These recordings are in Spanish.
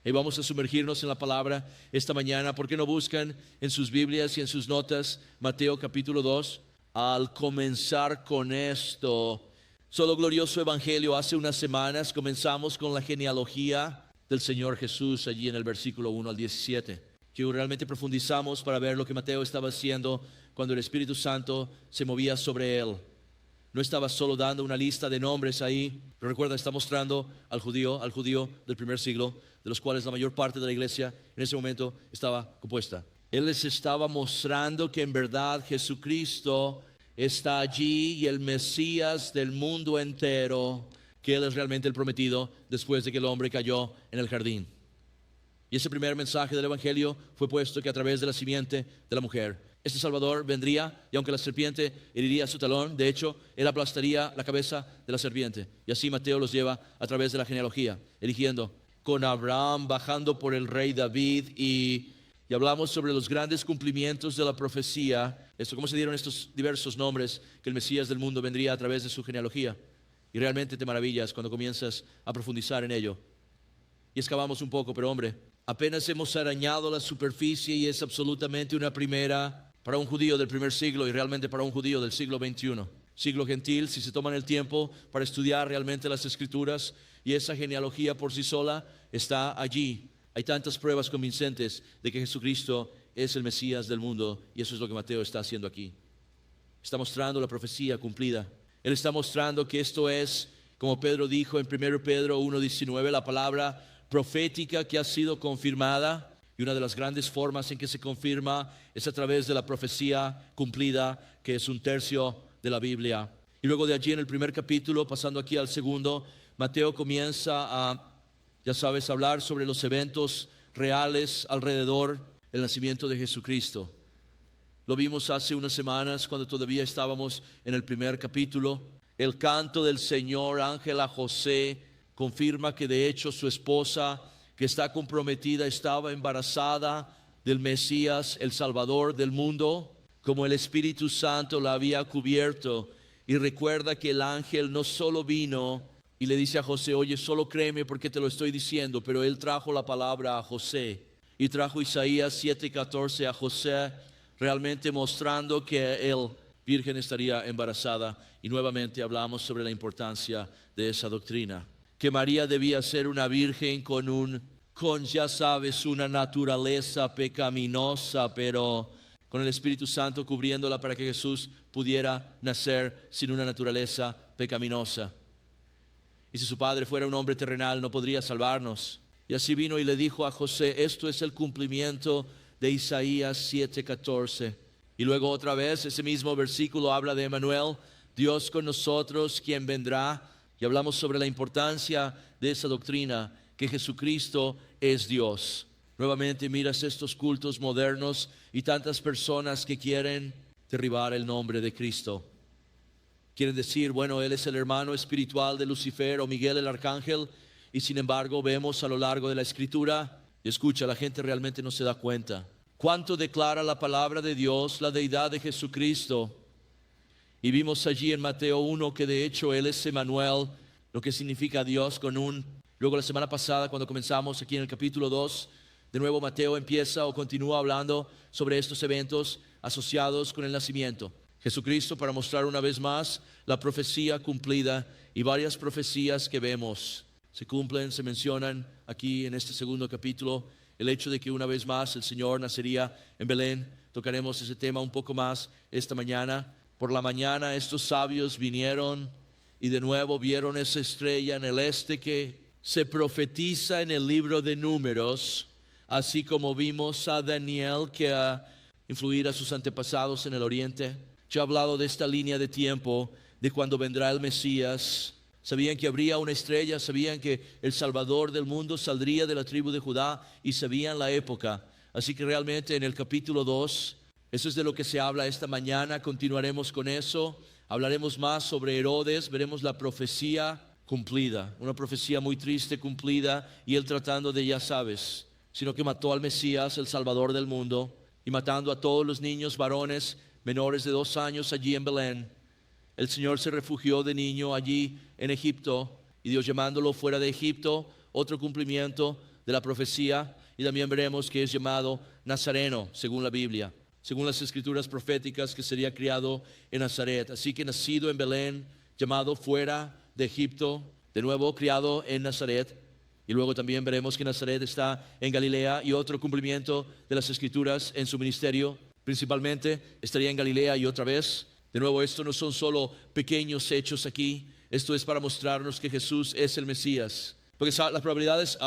Y vamos a sumergirnos en la palabra esta mañana. ¿Por qué no buscan en sus Biblias y en sus notas Mateo capítulo 2? Al comenzar con esto, solo glorioso evangelio, hace unas semanas comenzamos con la genealogía del Señor Jesús allí en el versículo 1 al 17. Que realmente profundizamos para ver lo que Mateo estaba haciendo cuando el Espíritu Santo se movía sobre él. No estaba solo dando una lista de nombres ahí, pero recuerda, está mostrando al judío del primer siglo, de los cuales la mayor parte de la iglesia en ese momento estaba compuesta. Él les estaba mostrando que en verdad Jesucristo está allí y el Mesías del mundo entero, que Él es realmente el prometido después de que el hombre cayó en el jardín. Y ese primer mensaje del Evangelio fue puesto que a través de la simiente de la mujer, este Salvador vendría, y aunque la serpiente heriría su talón, de hecho, él aplastaría la cabeza de la serpiente. Y así Mateo los lleva a través de la genealogía, eligiendo con Abraham, bajando por el rey David, y hablamos sobre los grandes cumplimientos de la profecía. Cómo se dieron estos diversos nombres, que el Mesías del mundo vendría a través de su genealogía. Y realmente te maravillas cuando comienzas a profundizar en ello. Y excavamos un poco, pero hombre, apenas hemos arañado la superficie y es absolutamente una primera para un judío del primer siglo y realmente para un judío del siglo XXI. Siglo gentil, si se toman el tiempo para estudiar realmente las Escrituras, y esa genealogía por sí sola está allí. Hay tantas pruebas convincentes de que Jesucristo es el Mesías del mundo, y eso es lo que Mateo está haciendo aquí. Está mostrando la profecía cumplida. Él está mostrando que esto es, como Pedro dijo en 1 Pedro 1:19, la palabra profética que ha sido confirmada. Y una de las grandes formas en que se confirma es a través de la profecía cumplida, que es un tercio de la Biblia. Y luego de allí en el primer capítulo, pasando aquí al segundo, Mateo comienza a, ya sabes, hablar sobre los eventos reales alrededor del nacimiento de Jesucristo. Lo vimos hace unas semanas cuando todavía estábamos en el primer capítulo. El canto del Señor, ángel a José, confirma que de hecho su esposa, que está comprometida, estaba embarazada del Mesías, el Salvador del mundo, como el Espíritu Santo la había cubierto. Y recuerda que el ángel no solo vino y le dice a José, oye, solo créeme porque te lo estoy diciendo, pero él trajo la palabra a José y trajo Isaías 7:14 a José, realmente mostrando que él, virgen, estaría embarazada. Y nuevamente hablamos sobre la importancia de esa doctrina, que María debía ser una virgen con ya sabes, una naturaleza pecaminosa, pero con el Espíritu Santo cubriéndola para que Jesús pudiera nacer sin una naturaleza pecaminosa. Y si su padre fuera un hombre terrenal, no podría salvarnos. Y así vino y le dijo a José, esto es el cumplimiento de Isaías 7:14. Y luego otra vez, ese mismo versículo habla de Emmanuel, Dios con nosotros, quien vendrá. Y hablamos sobre la importancia de esa doctrina, que Jesucristo es Dios. Nuevamente miras estos cultos modernos y tantas personas que quieren derribar el nombre de Cristo. Quieren decir, bueno, Él es el hermano espiritual de Lucifer o Miguel el arcángel, y sin embargo vemos a lo largo de la Escritura, y escucha, la gente realmente no se da cuenta cuánto declara la palabra de Dios la deidad de Jesucristo. Y vimos allí en Mateo 1 que de hecho Él es Emmanuel, lo que significa Dios con un. Luego la semana pasada, cuando comenzamos aquí en el capítulo 2, de nuevo Mateo empieza o continúa hablando sobre estos eventos asociados con el nacimiento. Jesucristo, para mostrar una vez más la profecía cumplida, y varias profecías que vemos se cumplen, se mencionan aquí en este segundo capítulo. El hecho de que una vez más el Señor nacería en Belén. Tocaremos ese tema un poco más esta mañana. Por la mañana estos sabios vinieron y de nuevo vieron esa estrella en el este que se profetiza en el libro de Números, así como vimos a Daniel que influir a sus antepasados en el oriente. Ya he hablado de esta línea de tiempo, de cuando vendrá el Mesías. Sabían que habría una estrella, sabían que el Salvador del mundo saldría de la tribu de Judá y sabían la época. Así que realmente en el capítulo 2, eso es de lo que se habla esta mañana. Continuaremos con eso, hablaremos más sobre Herodes, veremos la profecía cumplida, una profecía muy triste cumplida, y él tratando de, ya sabes, sino que mató al Mesías, el Salvador del mundo, y matando a todos los niños varones menores de 2 años allí en Belén. El Señor se refugió de niño allí en Egipto, y Dios llamándolo fuera de Egipto, otro cumplimiento de la profecía, y también veremos que es llamado Nazareno, según la Biblia, según las escrituras proféticas, que sería criado en Nazaret. Así que nacido en Belén, llamado fuera de Egipto, de nuevo criado en Nazaret. Y luego también veremos que Nazaret está en Galilea, y otro cumplimiento de las escrituras en su ministerio principalmente estaría en Galilea. Y otra vez, de nuevo, esto no son solo pequeños hechos aquí, esto es para mostrarnos que Jesús es el Mesías. Porque las probabilidades,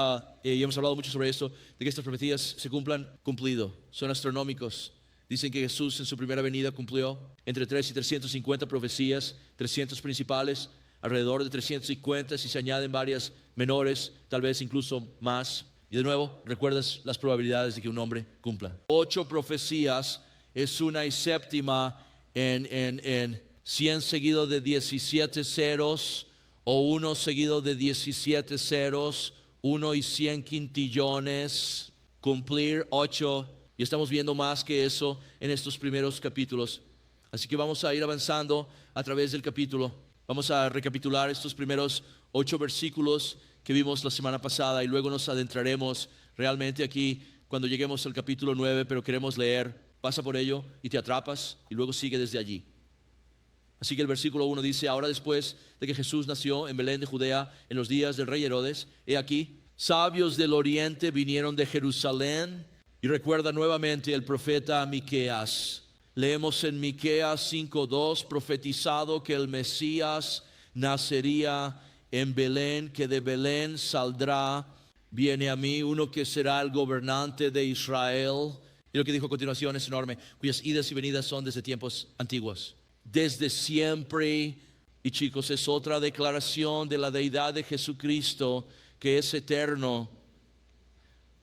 y hemos hablado mucho sobre esto, de que estas profecías se cumplan, cumplido, son astronómicos. Dicen que Jesús en su primera venida cumplió entre 3 y 350 profecías, 300 principales, alrededor de 350 si se añaden varias menores, tal vez incluso más. Y de nuevo, recuerdas las probabilidades de que un hombre cumpla. 8 profecías es una y séptima en 100 seguido de 17 ceros, o 1 seguido de 17 ceros, 1 y 100 quintillones, cumplir 8. Y estamos viendo más que eso en estos primeros capítulos. Así que vamos a ir avanzando a través del capítulo. Vamos a recapitular estos primeros 8 versículos que vimos la semana pasada, y luego nos adentraremos realmente aquí cuando lleguemos al capítulo 9, pero queremos leer. Pasa por ello y te atrapas, y luego sigue desde allí. Así que el versículo 1 dice: ahora, después de que Jesús nació en Belén de Judea en los días del rey Herodes, he aquí, sabios del oriente vinieron de Jerusalén. Y recuerda nuevamente el profeta Miqueas. Leemos en Miqueas 5:2, profetizado que el Mesías nacería en Belén, que de Belén saldrá, viene a mí uno que será el gobernante de Israel. Y lo que dijo a continuación es enorme, cuyas idas y venidas son desde tiempos antiguos, desde siempre. Y chicos, es otra declaración de la deidad de Jesucristo, que es eterno,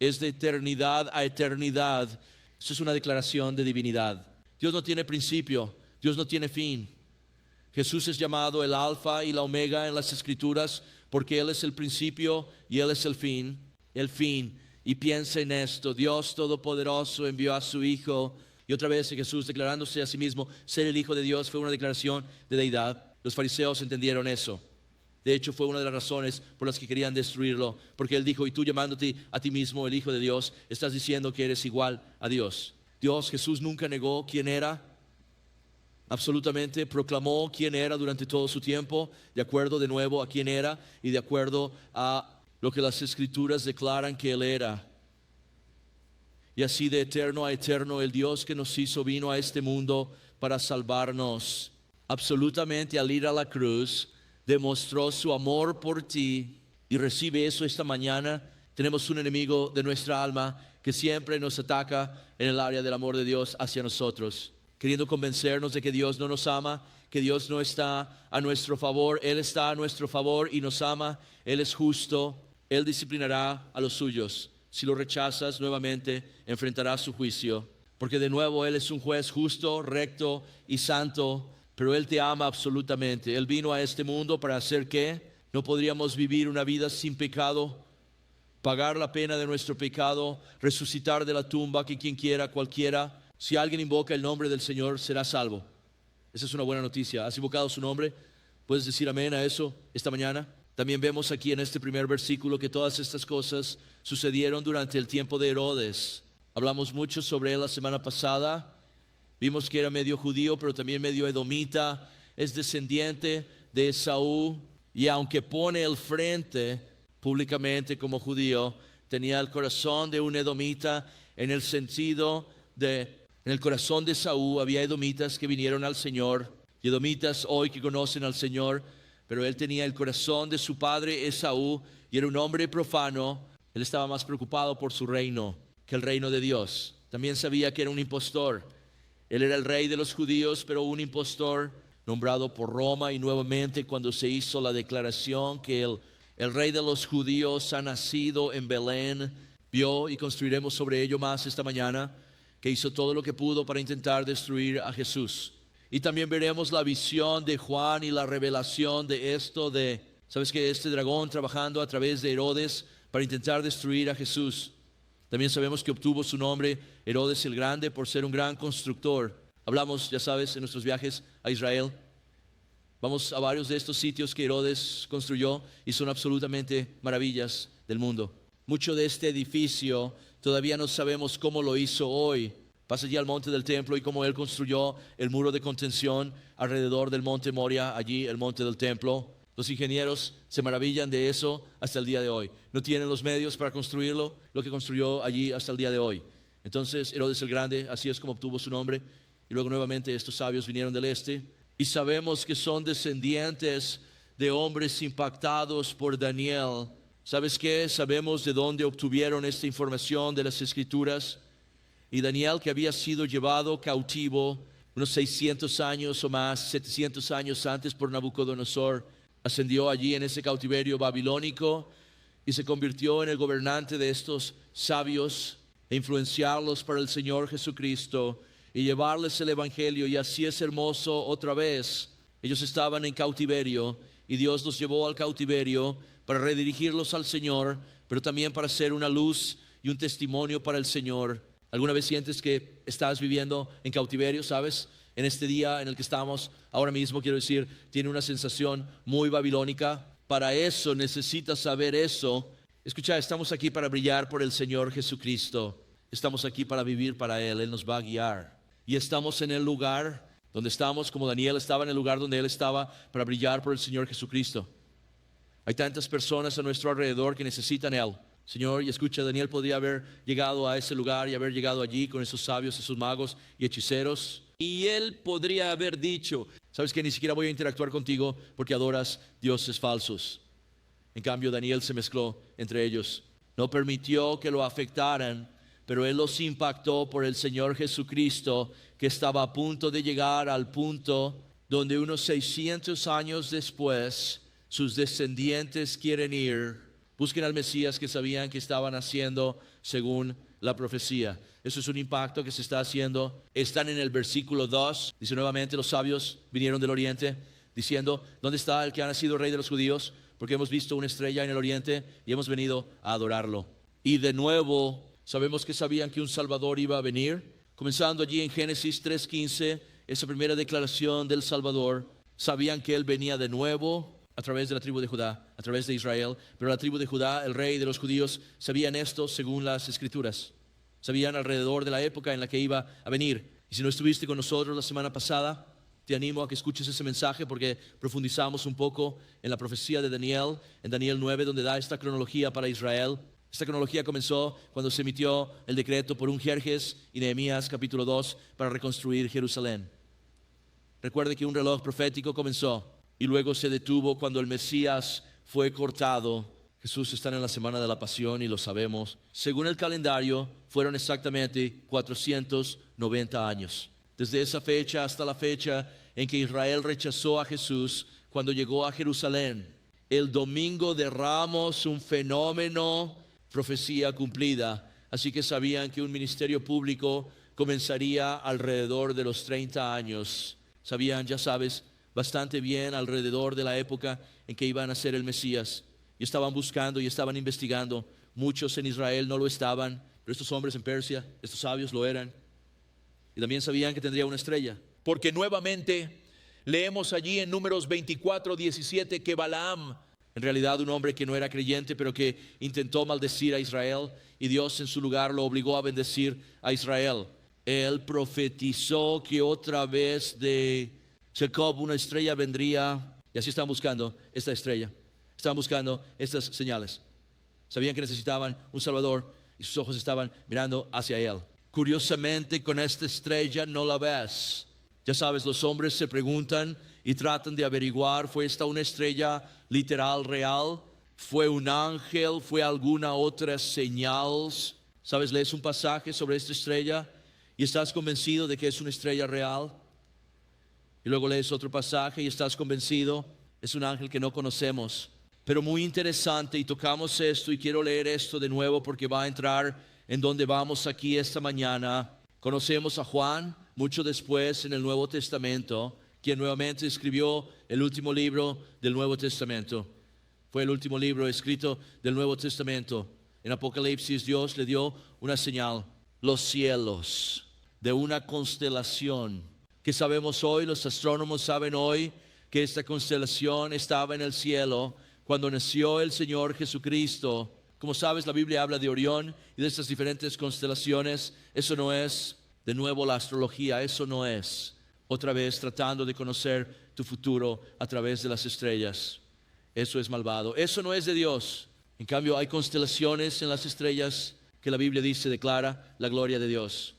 es de eternidad a eternidad. Esto es una declaración de divinidad. Dios no tiene principio, Dios no tiene fin. Jesús es llamado el alfa y la omega en las escrituras, porque Él es el principio y Él es el fin. El fin. Y piensa en esto: Dios Todopoderoso envió a su Hijo. Y otra vez Jesús declarándose a sí mismo ser el Hijo de Dios fue una declaración de deidad. Los fariseos entendieron eso. De hecho, fue una de las razones por las que querían destruirlo, porque Él dijo: y tú, llamándote a ti mismo el Hijo de Dios, estás diciendo que eres igual a Dios. Jesús nunca negó quién era. Absolutamente proclamó quién era durante todo su tiempo, de acuerdo de nuevo a quién era y de acuerdo a lo que las escrituras declaran que Él era. Y así, de eterno a eterno, el Dios que nos hizo vino a este mundo para salvarnos. Absolutamente, al ir a la cruz, demostró su amor por ti. Y recibe eso esta mañana. Tenemos un enemigo de nuestra alma que siempre nos ataca en el área del amor de Dios hacia nosotros, queriendo convencernos de que Dios no nos ama, que Dios no está a nuestro favor. Él está a nuestro favor y nos ama. Él es justo, Él disciplinará a los suyos. Si lo rechazas, nuevamente enfrentarás su juicio, porque de nuevo Él es un juez justo, recto y santo. Pero Él te ama absolutamente. Él vino a este mundo para hacer ¿qué? No podríamos vivir una vida sin pecado, pagar la pena de nuestro pecado, resucitar de la tumba, que quien quiera, cualquiera, si alguien invoca el nombre del Señor, será salvo. Esa es una buena noticia. ¿Has invocado su nombre? ¿Puedes decir amén a eso esta mañana? También vemos aquí en este primer versículo que todas estas cosas sucedieron durante el tiempo de Herodes. Hablamos mucho sobre él la semana pasada. Vimos que era medio judío, pero también medio edomita. Es descendiente de Esaú, y aunque pone el frente públicamente como judío, tenía el corazón de un edomita, en el sentido de, en el corazón de Esaú había edomitas que vinieron al Señor, y edomitas hoy que conocen al Señor, pero él tenía el corazón de su padre Esaú, y era un hombre profano. Él estaba más preocupado por su reino que el reino de Dios. También sabía que era un impostor. Él era el rey de los judíos, pero un impostor nombrado por Roma. Y nuevamente, cuando se hizo la declaración que el rey de los judíos ha nacido en Belén, vio, y construiremos sobre ello más esta mañana, que hizo todo lo que pudo para intentar destruir a Jesús. Y también veremos la visión de Juan y la revelación de esto ¿sabes qué? Este dragón trabajando a través de Herodes para intentar destruir a Jesús. También sabemos que obtuvo su nombre Herodes el Grande por ser un gran constructor. Hablamos, ya sabes, en nuestros viajes a Israel. Vamos a varios de estos sitios que Herodes construyó y son absolutamente maravillas del mundo. Mucho de este edificio todavía no sabemos cómo lo hizo hoy. Pasa allí al monte del templo y cómo él construyó el muro de contención alrededor del monte Moria, allí el monte del templo. Los ingenieros se maravillan de eso hasta el día de hoy. No tienen los medios para construirlo, lo que construyó allí hasta el día de hoy. Entonces Herodes el Grande, así es como obtuvo su nombre. Y luego nuevamente estos sabios vinieron del este. Y sabemos que son descendientes de hombres impactados por Daniel. ¿Sabes qué? Sabemos de dónde obtuvieron esta información de las Escrituras. Y Daniel, que había sido llevado cautivo unos 600 años o más, 700 años antes por Nabucodonosor, ascendió allí en ese cautiverio babilónico y se convirtió en el gobernante de estos sabios e influenciarlos para el Señor Jesucristo y llevarles el Evangelio. Y así es hermoso otra vez. Ellos estaban en cautiverio y Dios los llevó al cautiverio para redirigirlos al Señor, pero también para ser una luz y un testimonio para el Señor. ¿Alguna vez sientes que estás viviendo en cautiverio, sabes? En este día en el que estamos ahora mismo, quiero decir, tiene una sensación muy babilónica. Para eso necesitas saber eso. Escucha, estamos aquí para brillar por el Señor Jesucristo. Estamos aquí para vivir para Él. Él nos va a guiar. Y estamos en el lugar donde estamos, como Daniel estaba en el lugar donde él estaba, para brillar por el Señor Jesucristo. Hay tantas personas a nuestro alrededor que necesitan Él. Señor, y escucha, Daniel podría haber llegado a ese lugar y haber llegado allí con esos sabios, esos magos y hechiceros. Y él podría haber dicho, sabes que ni siquiera voy a interactuar contigo porque adoras dioses falsos. En cambio, Daniel se mezcló entre ellos. No permitió que lo afectaran, pero él los impactó por el Señor Jesucristo, que estaba a punto de llegar al punto donde unos 600 años después sus descendientes quieren ir. Busquen al Mesías que sabían que estaban haciendo según la profecía. Eso es un impacto que se está haciendo. Están en el versículo 2. Dice nuevamente, los sabios vinieron del oriente, diciendo, ¿dónde está el que ha nacido rey de los judíos? Porque hemos visto una estrella en el oriente y hemos venido a adorarlo. Y de nuevo, sabemos que sabían que un Salvador iba a venir. Comenzando allí en Génesis 3:15, esa primera declaración del Salvador, sabían que Él venía de nuevo a través de la tribu de Judá, a través de Israel. Pero la tribu de Judá, el rey de los judíos, sabían esto según las Escrituras. Sabían alrededor de la época en la que iba a venir. Y si no estuviste con nosotros la semana pasada, te animo a que escuches ese mensaje porque profundizamos un poco en la profecía de Daniel, en Daniel 9, donde da esta cronología para Israel. Esta cronología comenzó cuando se emitió el decreto por un Jerjes y Nehemías capítulo 2 para reconstruir Jerusalén. Recuerde que un reloj profético comenzó y luego se detuvo cuando el Mesías fue cortado. Jesús está en la semana de la pasión y lo sabemos. Según el calendario, fueron exactamente 490 años. Desde esa fecha hasta la fecha en que Israel rechazó a Jesús cuando llegó a Jerusalén. El domingo de Ramos, un fenómeno, profecía cumplida. Así que sabían que un ministerio público comenzaría alrededor de los 30 años. Sabían, ya sabes, bastante bien alrededor de la época en que iban a ser el Mesías. Y estaban buscando y estaban investigando. Muchos en Israel no lo estaban, pero estos hombres en Persia, estos sabios lo eran. Y también sabían que tendría una estrella. Porque nuevamente leemos allí en Números 24:17 que Balaam, en realidad un hombre que no era creyente, pero que intentó maldecir a Israel, y Dios en su lugar lo obligó a bendecir a Israel. Él profetizó que otra vez de Jacob una estrella vendría, y así estaban buscando esta estrella. Estaban buscando estas señales. Sabían que necesitaban un Salvador y sus ojos estaban mirando hacia Él. Curiosamente, con esta estrella no la ves. Ya sabes, los hombres se preguntan y tratan de averiguar, ¿fue esta una estrella literal, real? ¿Fue un ángel? ¿Fue alguna otra señal? ¿Sabes? Lees un pasaje sobre esta estrella y estás convencido de que es una estrella real. Y luego lees otro pasaje y estás convencido, es un ángel que no conocemos. Pero muy interesante, y tocamos esto y quiero leer esto de nuevo porque va a entrar en donde vamos aquí esta mañana. Conocemos a Juan mucho después en el Nuevo Testamento, quien nuevamente escribió el último libro del Nuevo Testamento. Fue el último libro escrito del Nuevo Testamento. En Apocalipsis Dios le dio una señal, los cielos de una constelación que sabemos hoy, los astrónomos saben hoy que esta constelación estaba en el cielo cuando nació el Señor Jesucristo Como sabes, la Biblia habla de Orión y de estas diferentes constelaciones. Eso no es, de nuevo, la astrología. Eso no es, otra vez, tratando de conocer tu futuro a través de las estrellas. Eso es malvado. Eso no es de Dios. En cambio, hay constelaciones en las estrellas que la Biblia dice, declara la gloria de Dios.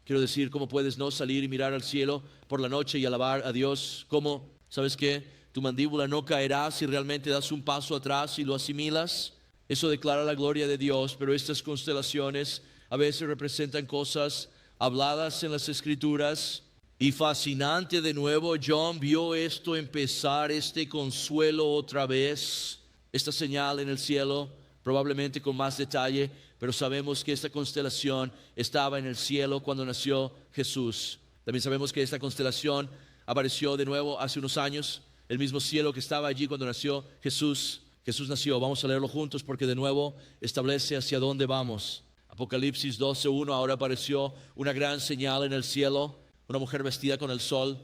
Quiero decir, ¿cómo puedes no salir y mirar al cielo por la noche y alabar a Dios? ¿Cómo? ¿Sabes qué? Tu mandíbula no caerá si realmente das un paso atrás y lo asimilas. Eso declara la gloria de Dios, pero estas constelaciones a veces representan cosas habladas en las Escrituras. Y fascinante de nuevo, John vio esto empezar, este consuelo otra vez, esta señal en el cielo, probablemente con más detalle, pero sabemos que esta constelación estaba en el cielo cuando nació Jesús. También sabemos que esta constelación apareció de nuevo hace unos años, el mismo cielo que estaba allí cuando nació Jesús. Jesús nació, vamos a leerlo juntos porque de nuevo establece hacia dónde vamos. Apocalipsis 12:1, ahora apareció una gran señal en el cielo, una mujer vestida con el sol,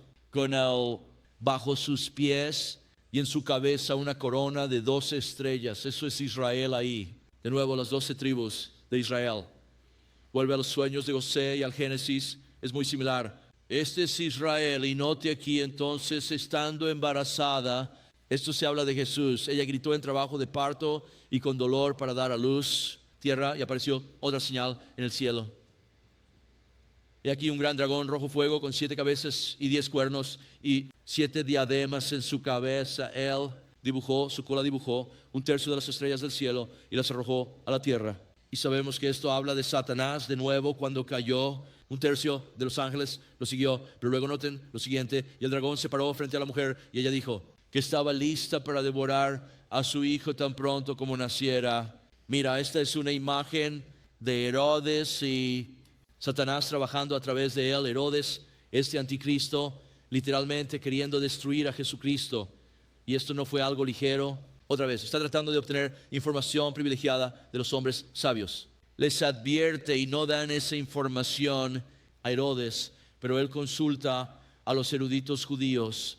bajo sus pies y en su cabeza una corona de 12 estrellas. Eso es Israel ahí. De nuevo, las 12 tribus de Israel. Vuelve a los sueños de José y al Génesis, es muy similar. Este es Israel, y note aquí entonces, estando embarazada, esto se habla de Jesús. Ella gritó en trabajo de parto y con dolor para dar a luz tierra, y apareció otra señal en el cielo. Y aquí un gran dragón rojo fuego con 7 cabezas y 10 cuernos y 7 diademas en su cabeza. Él dibujó, su cola dibujó un tercio de las estrellas del cielo y las arrojó a la tierra. Y sabemos que esto habla de Satanás de nuevo cuando cayó. Un tercio de los ángeles lo siguió, pero luego noten lo siguiente: y el dragón se paró frente a la mujer y ella dijo que estaba lista para devorar a su hijo tan pronto como naciera. Mira, esta es una imagen de Herodes y Satanás trabajando a través de él. Herodes, este anticristo, literalmente queriendo destruir a Jesucristo. Y esto no fue algo ligero. Otra vez, está tratando de obtener información privilegiada de los hombres sabios. Les advierte y no dan esa información a Herodes, pero él consulta a los eruditos judíos.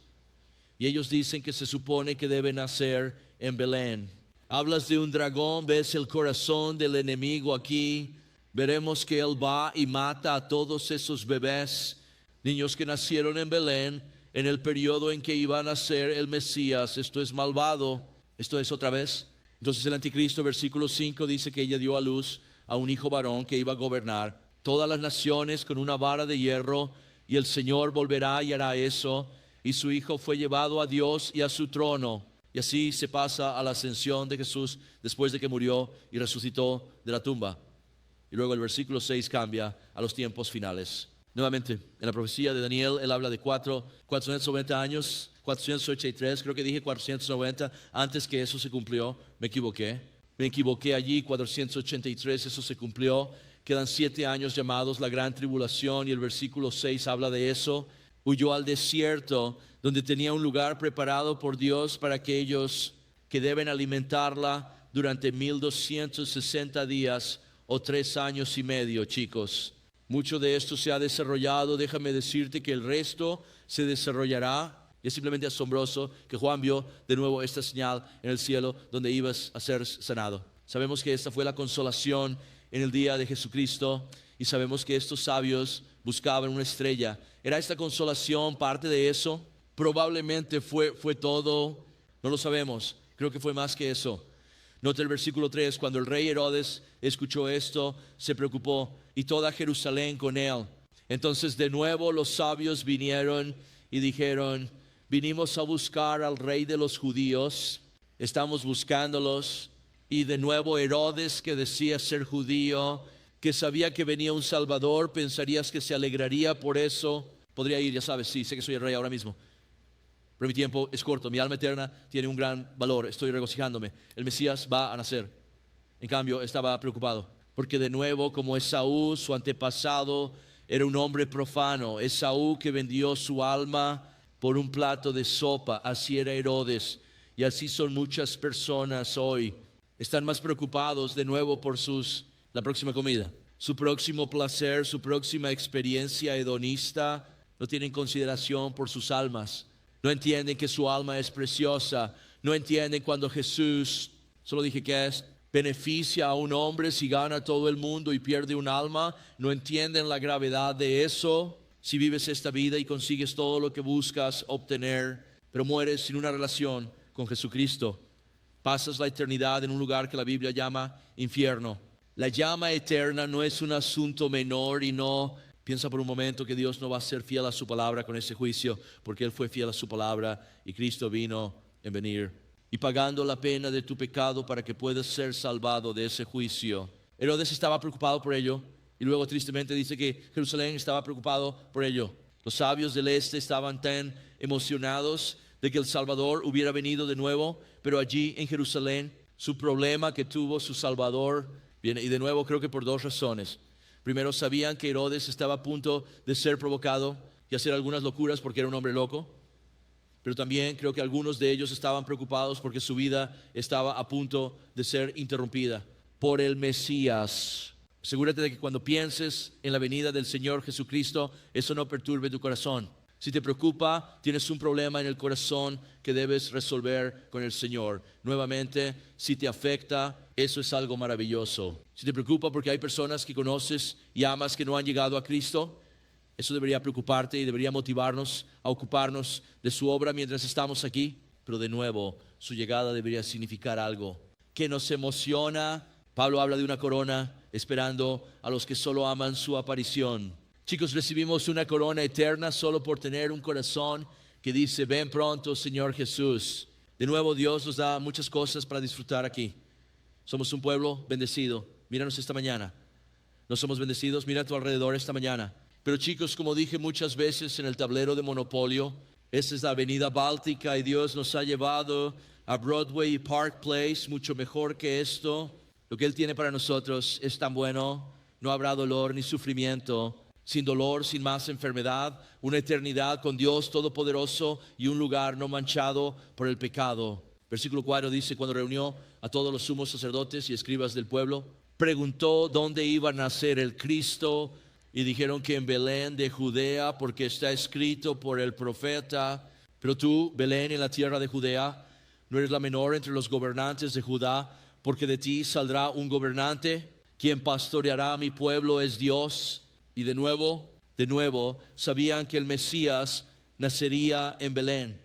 Y ellos dicen que se supone que debe nacer en Belén. Hablas de un dragón, ves el corazón del enemigo aquí. Veremos que él va y mata a todos esos bebés, niños que nacieron en Belén en el periodo en que iba a nacer el Mesías. Esto es malvado. Esto es otra vez. Entonces el anticristo, versículo 5, dice que ella dio a luz a un hijo varón que iba a gobernar todas las naciones con una vara de hierro, y el Señor volverá y hará eso. Y su hijo fue llevado a Dios y a su trono. Y así se pasa a la ascensión de Jesús después de que murió y resucitó de la tumba. Y luego el versículo 6 cambia a los tiempos finales. Nuevamente, en la profecía de Daniel, él habla de 490 años, 483, creo que dije 490, antes que eso se cumplió. Me equivoqué allí, 483, eso se cumplió. Quedan 7 años llamados la gran tribulación, y el versículo 6 habla de eso. Huyó al desierto, donde tenía un lugar preparado por Dios para aquellos que deben alimentarla durante 1260 días o 3 años y medio, chicos. Mucho de esto se ha desarrollado. Déjame decirte que el resto se desarrollará. Y es simplemente asombroso que Juan vio de nuevo esta señal en el cielo donde ibas a ser sanado. Sabemos que esta fue la consolación en el día de Jesucristo, y sabemos que estos sabios buscaban una estrella. ¿Era esta consolación parte de eso? Probablemente fue todo. No lo sabemos. Creo que fue más que eso. Nota el versículo 3, cuando el rey Herodes escuchó esto, se preocupó, y toda Jerusalén con él. Entonces de nuevo los sabios vinieron y dijeron: vinimos a buscar al rey de los judíos, estamos buscándolos. Y de nuevo Herodes, que decía ser judío, que sabía que venía un Salvador, pensarías que se alegraría por eso. Podría ir, ya sabes, sí, sé que soy el rey ahora mismo, pero mi tiempo es corto, mi alma eterna tiene un gran valor, estoy regocijándome, el Mesías va a nacer. En cambio, estaba preocupado, porque de nuevo, como Esaú, su antepasado, era un hombre profano. Esaú, que vendió su alma por un plato de sopa, así era Herodes. Y así son muchas personas hoy. Están más preocupados de nuevo por la próxima comida, su próximo placer, su próxima experiencia hedonista. No tienen consideración por sus almas. No entienden que su alma es preciosa. No entienden cuando Jesús, solo dije que es, beneficia a un hombre si gana todo el mundo y pierde un alma? No entienden la gravedad de eso. Si vives esta vida y consigues todo lo que buscas obtener, pero mueres sin una relación con Jesucristo, pasas la eternidad en un lugar que la Biblia llama infierno. La llama eterna no es un asunto menor, y no piensa por un momento que Dios no va a ser fiel a su palabra con ese juicio, porque Él fue fiel a su palabra y Cristo vino en venir y pagando la pena de tu pecado para que puedas ser salvado de ese juicio. Herodes estaba preocupado por ello, y luego tristemente dice que Jerusalén estaba preocupado por ello. Los sabios del este estaban tan emocionados de que el Salvador hubiera venido de nuevo, pero allí en Jerusalén su problema que tuvo su Salvador viene, y de nuevo creo que por dos razones. Primero, sabían que Herodes estaba a punto de ser provocado y hacer algunas locuras porque era un hombre loco. Pero también creo que algunos de ellos estaban preocupados porque su vida estaba a punto de ser interrumpida por el Mesías. Asegúrate de que cuando pienses en la venida del Señor Jesucristo, eso no perturbe tu corazón. Si te preocupa, tienes un problema en el corazón que debes resolver con el Señor. Nuevamente, si te afecta, eso es algo maravilloso. Si te preocupa porque hay personas que conoces y amas que no han llegado a Cristo, eso debería preocuparte y debería motivarnos a ocuparnos de su obra mientras estamos aquí. Pero de nuevo, su llegada debería significar algo que nos emociona. Pablo habla de una corona esperando a los que solo aman su aparición. Chicos, recibimos una corona eterna solo por tener un corazón que dice: ven pronto, Señor Jesús. De nuevo, Dios nos da muchas cosas para disfrutar aquí. Somos un pueblo bendecido. Míranos esta mañana. No somos bendecidos, mira a tu alrededor esta mañana. Pero chicos, como dije muchas veces en el tablero de Monopolio, esta es la avenida Báltica y Dios nos ha llevado a Broadway y Park Place, mucho mejor que esto. Lo que Él tiene para nosotros es tan bueno. No habrá dolor ni sufrimiento. Sin dolor, sin más enfermedad, una eternidad con Dios Todopoderoso y un lugar no manchado por el pecado. Versículo 4 dice: cuando reunió a todos los sumos sacerdotes y escribas del pueblo, preguntó dónde iba a nacer el Cristo, y dijeron que en Belén de Judea, porque está escrito por el profeta: pero tú, Belén, en la tierra de Judea, no eres la menor entre los gobernantes de Judá, porque de ti saldrá un gobernante, quien pastoreará a mi pueblo es Dios. Y de nuevo, sabían que el Mesías nacería en Belén.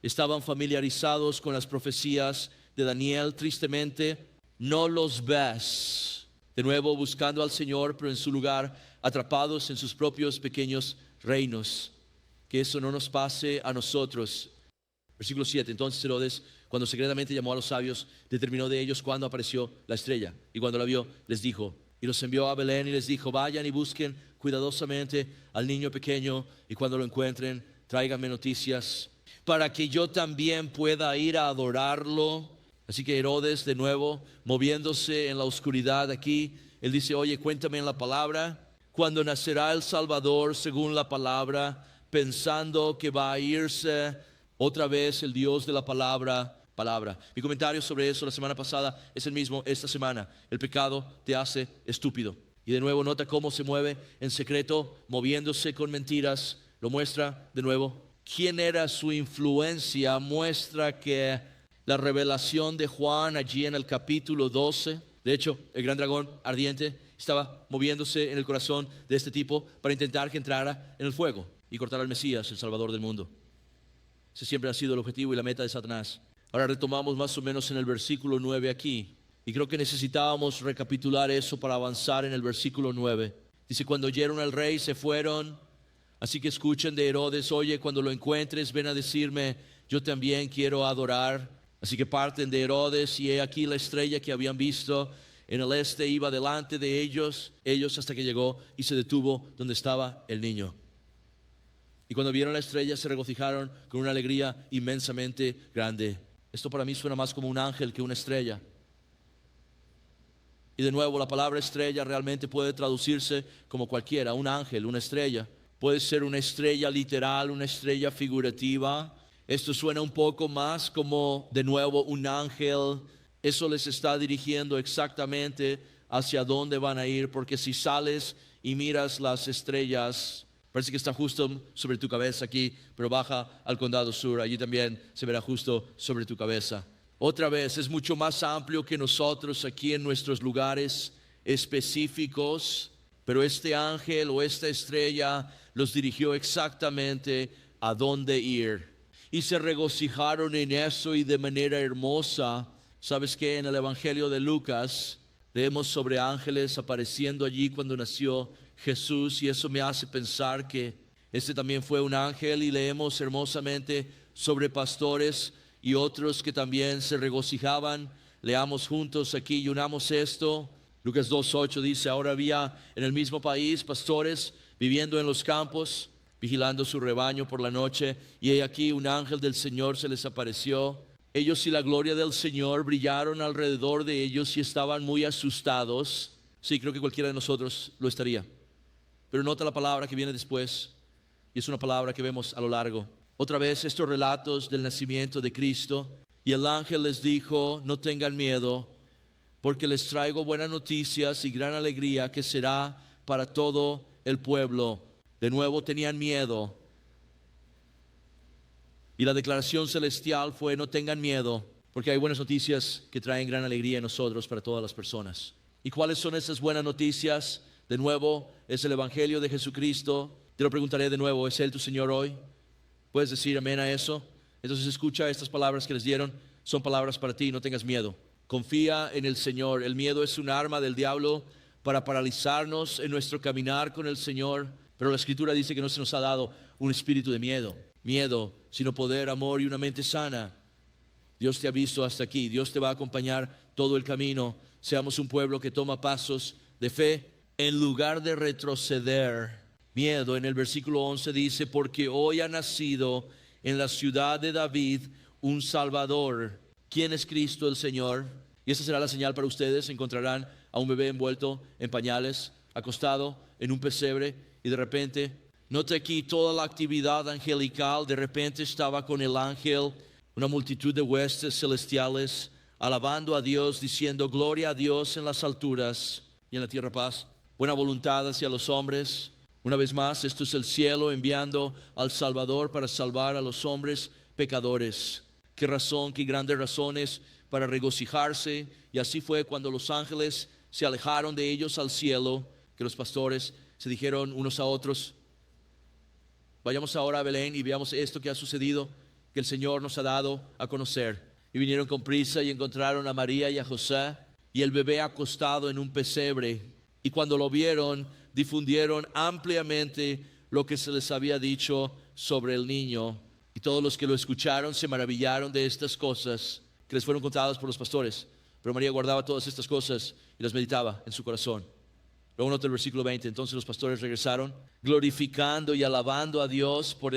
Estaban familiarizados con las profecías de Daniel. Tristemente, no los ves. De nuevo, buscando al Señor, pero en su lugar, atrapados en sus propios pequeños reinos. Que eso no nos pase a nosotros. Versículo 7. Entonces Herodes, cuando secretamente llamó a los sabios, determinó de ellos cuándo apareció la estrella. Y cuando la vio, les dijo, y los envió a Belén y les dijo: vayan y busquen cuidadosamente al niño pequeño, y cuando lo encuentren, tráiganme noticias, para que yo también pueda ir a adorarlo. Así que Herodes, de nuevo, moviéndose en la oscuridad aquí, él dice: oye, cuéntame en la palabra, cuando nacerá el Salvador según la palabra, pensando que va a irse otra vez el Dios de la palabra. Mi comentario sobre eso la semana pasada es el mismo esta semana. El pecado te hace estúpido. Y de nuevo nota cómo se mueve en secreto, moviéndose con mentiras. Lo muestra de nuevo. ¿Quién era su influencia? Muestra que la revelación de Juan allí en el capítulo 12. De hecho, el gran dragón ardiente estaba moviéndose en el corazón de este tipo para intentar que entrara en el fuego y cortar al Mesías, el Salvador del mundo. Ese siempre ha sido el objetivo y la meta de Satanás. Ahora retomamos más o menos en el versículo 9 aquí. Y creo que necesitábamos recapitular eso para avanzar en el versículo 9. Dice: cuando oyeron al rey se fueron. Así que escuchen de Herodes: oye, cuando lo encuentres, ven a decirme, yo también quiero adorar. Así que parten de Herodes, y he aquí la estrella que habían visto en el este iba delante de ellos hasta que llegó y se detuvo donde estaba el niño. Y cuando vieron la estrella se regocijaron con una alegría inmensamente grande. Esto para mí suena más como un ángel que una estrella. Y de nuevo, la palabra estrella realmente puede traducirse como cualquiera: un ángel, una estrella. Puede ser una estrella literal, una estrella figurativa. Esto suena un poco más como, de nuevo, un ángel. Eso les está dirigiendo exactamente hacia dónde van a ir, porque si sales y miras las estrellas, parece que está justo sobre tu cabeza aquí, pero baja al condado sur, allí también se verá justo sobre tu cabeza. Otra vez, es mucho más amplio que nosotros aquí en nuestros lugares específicos, pero este ángel o esta estrella los dirigió exactamente a dónde ir. Y se regocijaron en eso y de manera hermosa. ¿Sabes qué? En el Evangelio de Lucas leemos sobre ángeles apareciendo allí cuando nació Jesús, y eso me hace pensar que este también fue un ángel. Y leemos hermosamente sobre pastores y otros que también se regocijaban. Leamos juntos aquí y unamos esto. Lucas 2:8 dice: ahora había en el mismo país pastores viviendo en los campos, vigilando su rebaño por la noche, y he aquí un ángel del Señor se les apareció. Ellos y la gloria del Señor brillaron alrededor de ellos y estaban muy asustados. Sí, creo que cualquiera de nosotros lo estaría. Pero nota la palabra que viene después, y es una palabra que vemos a lo largo. Otra vez estos relatos del nacimiento de Cristo. Y el ángel les dijo: no tengan miedo, porque les traigo buenas noticias y gran alegría que será para todo el pueblo. De nuevo tenían miedo. Y la declaración celestial fue: no tengan miedo, porque hay buenas noticias que traen gran alegría en nosotros para todas las personas. ¿Y cuáles son esas buenas noticias? De nuevo, es el Evangelio de Jesucristo. Te lo preguntaré de nuevo: ¿es Él tu Señor hoy? ¿Puedes decir amén a eso? Entonces escucha estas palabras que les dieron. Son palabras para ti. No tengas miedo. Confía en el Señor. El miedo es un arma del diablo para paralizarnos en nuestro caminar con el Señor. Pero la Escritura dice que no se nos ha dado un espíritu de miedo, sino poder, amor y una mente sana. Dios te ha visto hasta aquí. Dios te va a acompañar todo el camino. Seamos un pueblo que toma pasos de fe en lugar de retroceder. Miedo, en el versículo 11 dice: porque hoy ha nacido en la ciudad de David un Salvador. ¿Quién es Cristo el Señor? Y esa será la señal para ustedes: encontrarán a un bebé envuelto en pañales, acostado en un pesebre. Y de repente, note aquí toda la actividad angelical. De repente estaba con el ángel una multitud de huestes celestiales, alabando a Dios, diciendo: gloria a Dios en las alturas, y en la tierra paz, buena voluntad hacia los hombres. Una vez más, esto es el cielo enviando al Salvador para salvar a los hombres pecadores. Qué razón, qué grandes razones para regocijarse. Y así fue cuando los ángeles se alejaron de ellos al cielo, que los pastores se dijeron unos a otros: vayamos ahora a Belén y veamos esto que ha sucedido, que el Señor nos ha dado a conocer. Y vinieron con prisa y encontraron a María y a José y el bebé acostado en un pesebre. Y cuando lo vieron, difundieron ampliamente lo que se les había dicho sobre el niño. Y todos los que lo escucharon se maravillaron de estas cosas que les fueron contadas por los pastores. Pero María guardaba todas estas cosas y las meditaba en su corazón. Luego nota el versículo 20. Entonces los pastores regresaron, glorificando y alabando a Dios por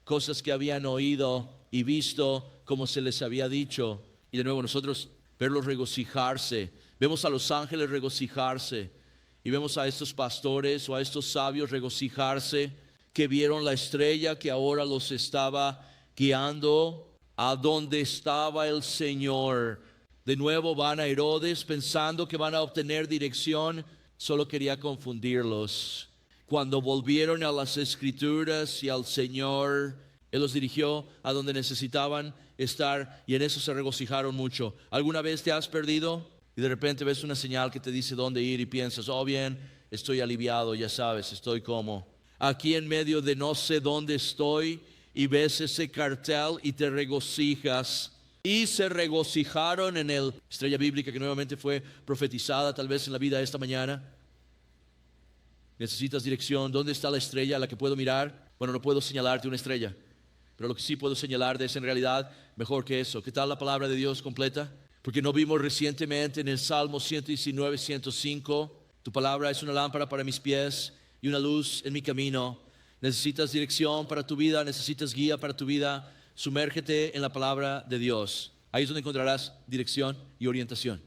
cosas que habían oído y visto como se les había dicho. Y de nuevo nosotros verlos regocijarse. Vemos a los ángeles regocijarse. Y vemos a estos pastores o a estos sabios regocijarse, que vieron la estrella que ahora los estaba guiando a donde estaba el Señor. De nuevo van a Herodes pensando que van a obtener dirección. Solo quería confundirlos. Cuando volvieron a las Escrituras y al Señor, Él los dirigió a donde necesitaban estar, y en eso se regocijaron mucho. ¿Alguna vez te has perdido? Y de repente ves una señal que te dice dónde ir y piensas: oh bien, estoy aliviado, ya sabes, estoy como aquí en medio de no sé dónde estoy, y ves ese cartel y te regocijas. Y se regocijaron en el estrella bíblica que nuevamente fue profetizada tal vez en la vida de esta mañana. Necesitas dirección. ¿Dónde está la estrella a la que puedo mirar? Bueno, no puedo señalarte una estrella, pero lo que sí puedo señalarte es en realidad mejor que eso. ¿Qué tal la palabra de Dios completa? Porque no vimos recientemente en el Salmo 119, 105, tu palabra es una lámpara para mis pies y una luz en mi camino. Necesitas dirección para tu vida, necesitas guía para tu vida. Sumérgete en la palabra de Dios. Ahí es donde encontrarás dirección y orientación.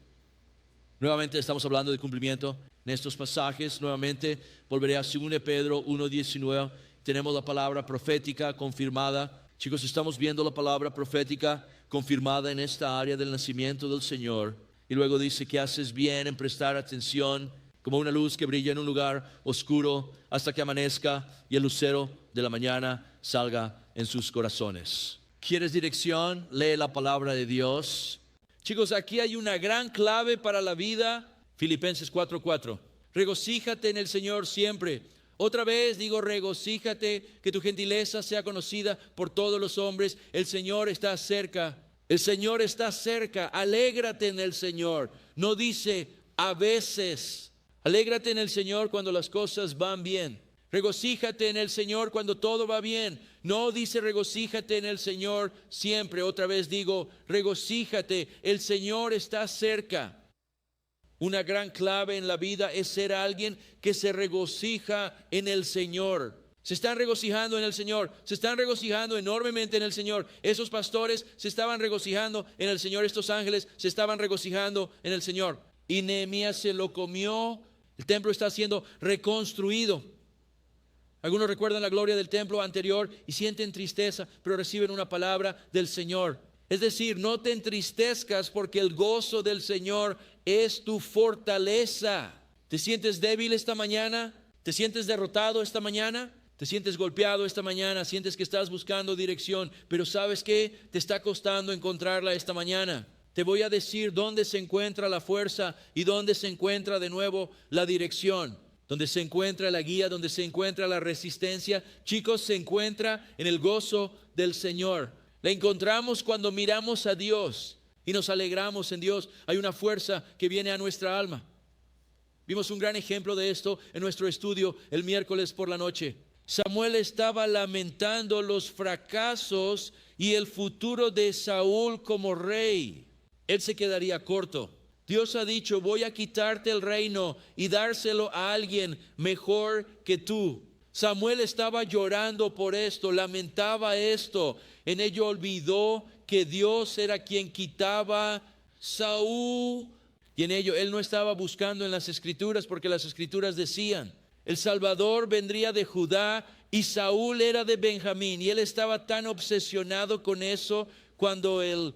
Nuevamente estamos hablando de cumplimiento en estos pasajes. Nuevamente volveré a 2 Pedro 1:19. Tenemos la palabra profética confirmada. Chicos, estamos viendo la palabra profética confirmada en esta área del nacimiento del Señor. Y luego dice que haces bien en prestar atención, como una luz que brilla en un lugar oscuro hasta que amanezca y el lucero de la mañana salga en sus corazones. ¿Quieres dirección? Lee la palabra de Dios. Chicos, aquí hay una gran clave para la vida. Filipenses 4:4. Regocíjate en el Señor siempre. Otra vez digo, regocíjate, que tu gentileza sea conocida por todos los hombres. El Señor está cerca. El Señor está cerca. Alégrate en el Señor. No dice a veces. Alégrate en el Señor cuando las cosas van bien. Regocíjate en el Señor cuando todo va bien. No dice regocíjate en el Señor siempre. Otra vez digo, regocíjate. El Señor está cerca. Una gran clave en la vida es ser alguien que se regocija en el Señor. Se están regocijando en el Señor. Se están regocijando enormemente en el Señor. Esos pastores se estaban regocijando en el Señor. Estos ángeles se estaban regocijando en el Señor. Y Nehemías se lo comió. El templo está siendo reconstruido. Algunos recuerdan la gloria del templo anterior y sienten tristeza, pero reciben una palabra del Señor. Es decir, no te entristezcas porque el gozo del Señor es tu fortaleza. ¿Te sientes débil esta mañana? ¿Te sientes derrotado esta mañana? ¿Te sientes golpeado esta mañana? ¿Sientes que estás buscando dirección? Pero ¿sabes qué? Te está costando encontrarla esta mañana. Te voy a decir dónde se encuentra la fuerza y dónde se encuentra de nuevo la dirección. Donde se encuentra la guía, donde se encuentra la resistencia. Chicos, se encuentra en el gozo del Señor. La encontramos cuando miramos a Dios y nos alegramos en Dios. Hay una fuerza que viene a nuestra alma. Vimos un gran ejemplo de esto en nuestro estudio el miércoles por la noche. Samuel estaba lamentando los fracasos y el futuro de Saúl como rey. Él se quedaría corto. Dios ha dicho, voy a quitarte el reino y dárselo a alguien mejor que tú. Samuel estaba llorando por esto, lamentaba esto. En ello olvidó que Dios era quien quitaba Saúl. Y en ello él no estaba buscando en las Escrituras, porque las Escrituras decían, el Salvador vendría de Judá y Saúl era de Benjamín. Y él estaba tan obsesionado con eso cuando el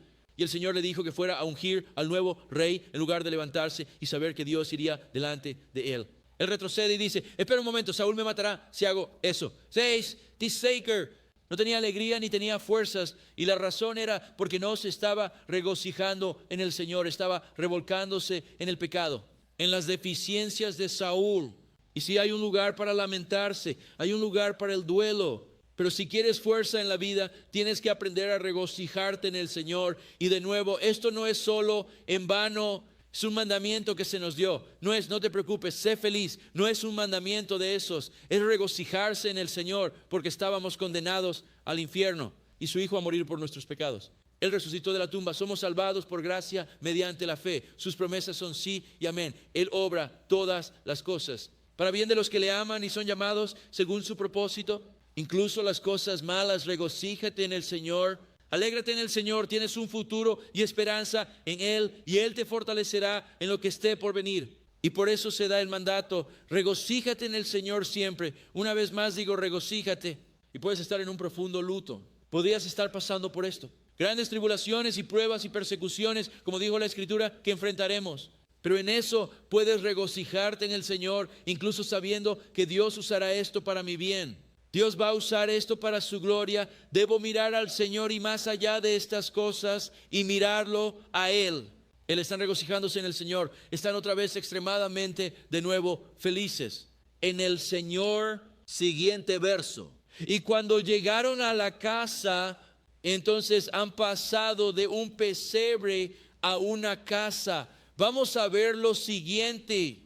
Señor le dijo que fuera a ungir al nuevo rey en lugar de levantarse y saber que Dios iría delante de él. Él retrocede y dice, espera un momento, Saúl me matará si hago eso. 6, Tisaker. No tenía alegría ni tenía fuerzas, y la razón era porque no se estaba regocijando en el Señor, estaba revolcándose en el pecado, en las deficiencias de Saúl. Y si hay un lugar para lamentarse, hay un lugar para el duelo. Pero si quieres fuerza en la vida, tienes que aprender a regocijarte en el Señor. Y de nuevo, esto no es solo en vano, es un mandamiento que se nos dio. No te preocupes, sé feliz. No es un mandamiento de esos. Es regocijarse en el Señor, porque estábamos condenados al infierno y su Hijo a morir por nuestros pecados. Él resucitó de la tumba. Somos salvados por gracia mediante la fe. Sus promesas son sí y amén. Él obra todas las cosas para bien de los que le aman y son llamados según su propósito. Incluso las cosas malas, regocíjate en el Señor. Alégrate en el Señor, tienes un futuro y esperanza en Él, y Él te fortalecerá en lo que esté por venir. Y por eso se da el mandato, regocíjate en el Señor siempre. Una vez más digo, regocíjate. Y puedes estar en un profundo luto. Podrías estar pasando por esto. Grandes tribulaciones y pruebas y persecuciones, como dijo la Escritura, que enfrentaremos. Pero en eso puedes regocijarte en el Señor, incluso sabiendo que Dios usará esto para mi bien. Dios va a usar esto para su gloria. Debo mirar al Señor y más allá de estas cosas y mirarlo a Él. Él están regocijándose en el Señor. Están otra vez extremadamente de nuevo felices en el Señor. Siguiente verso. Y cuando llegaron a la casa, entonces han pasado de un pesebre a una casa. Vamos a ver lo siguiente.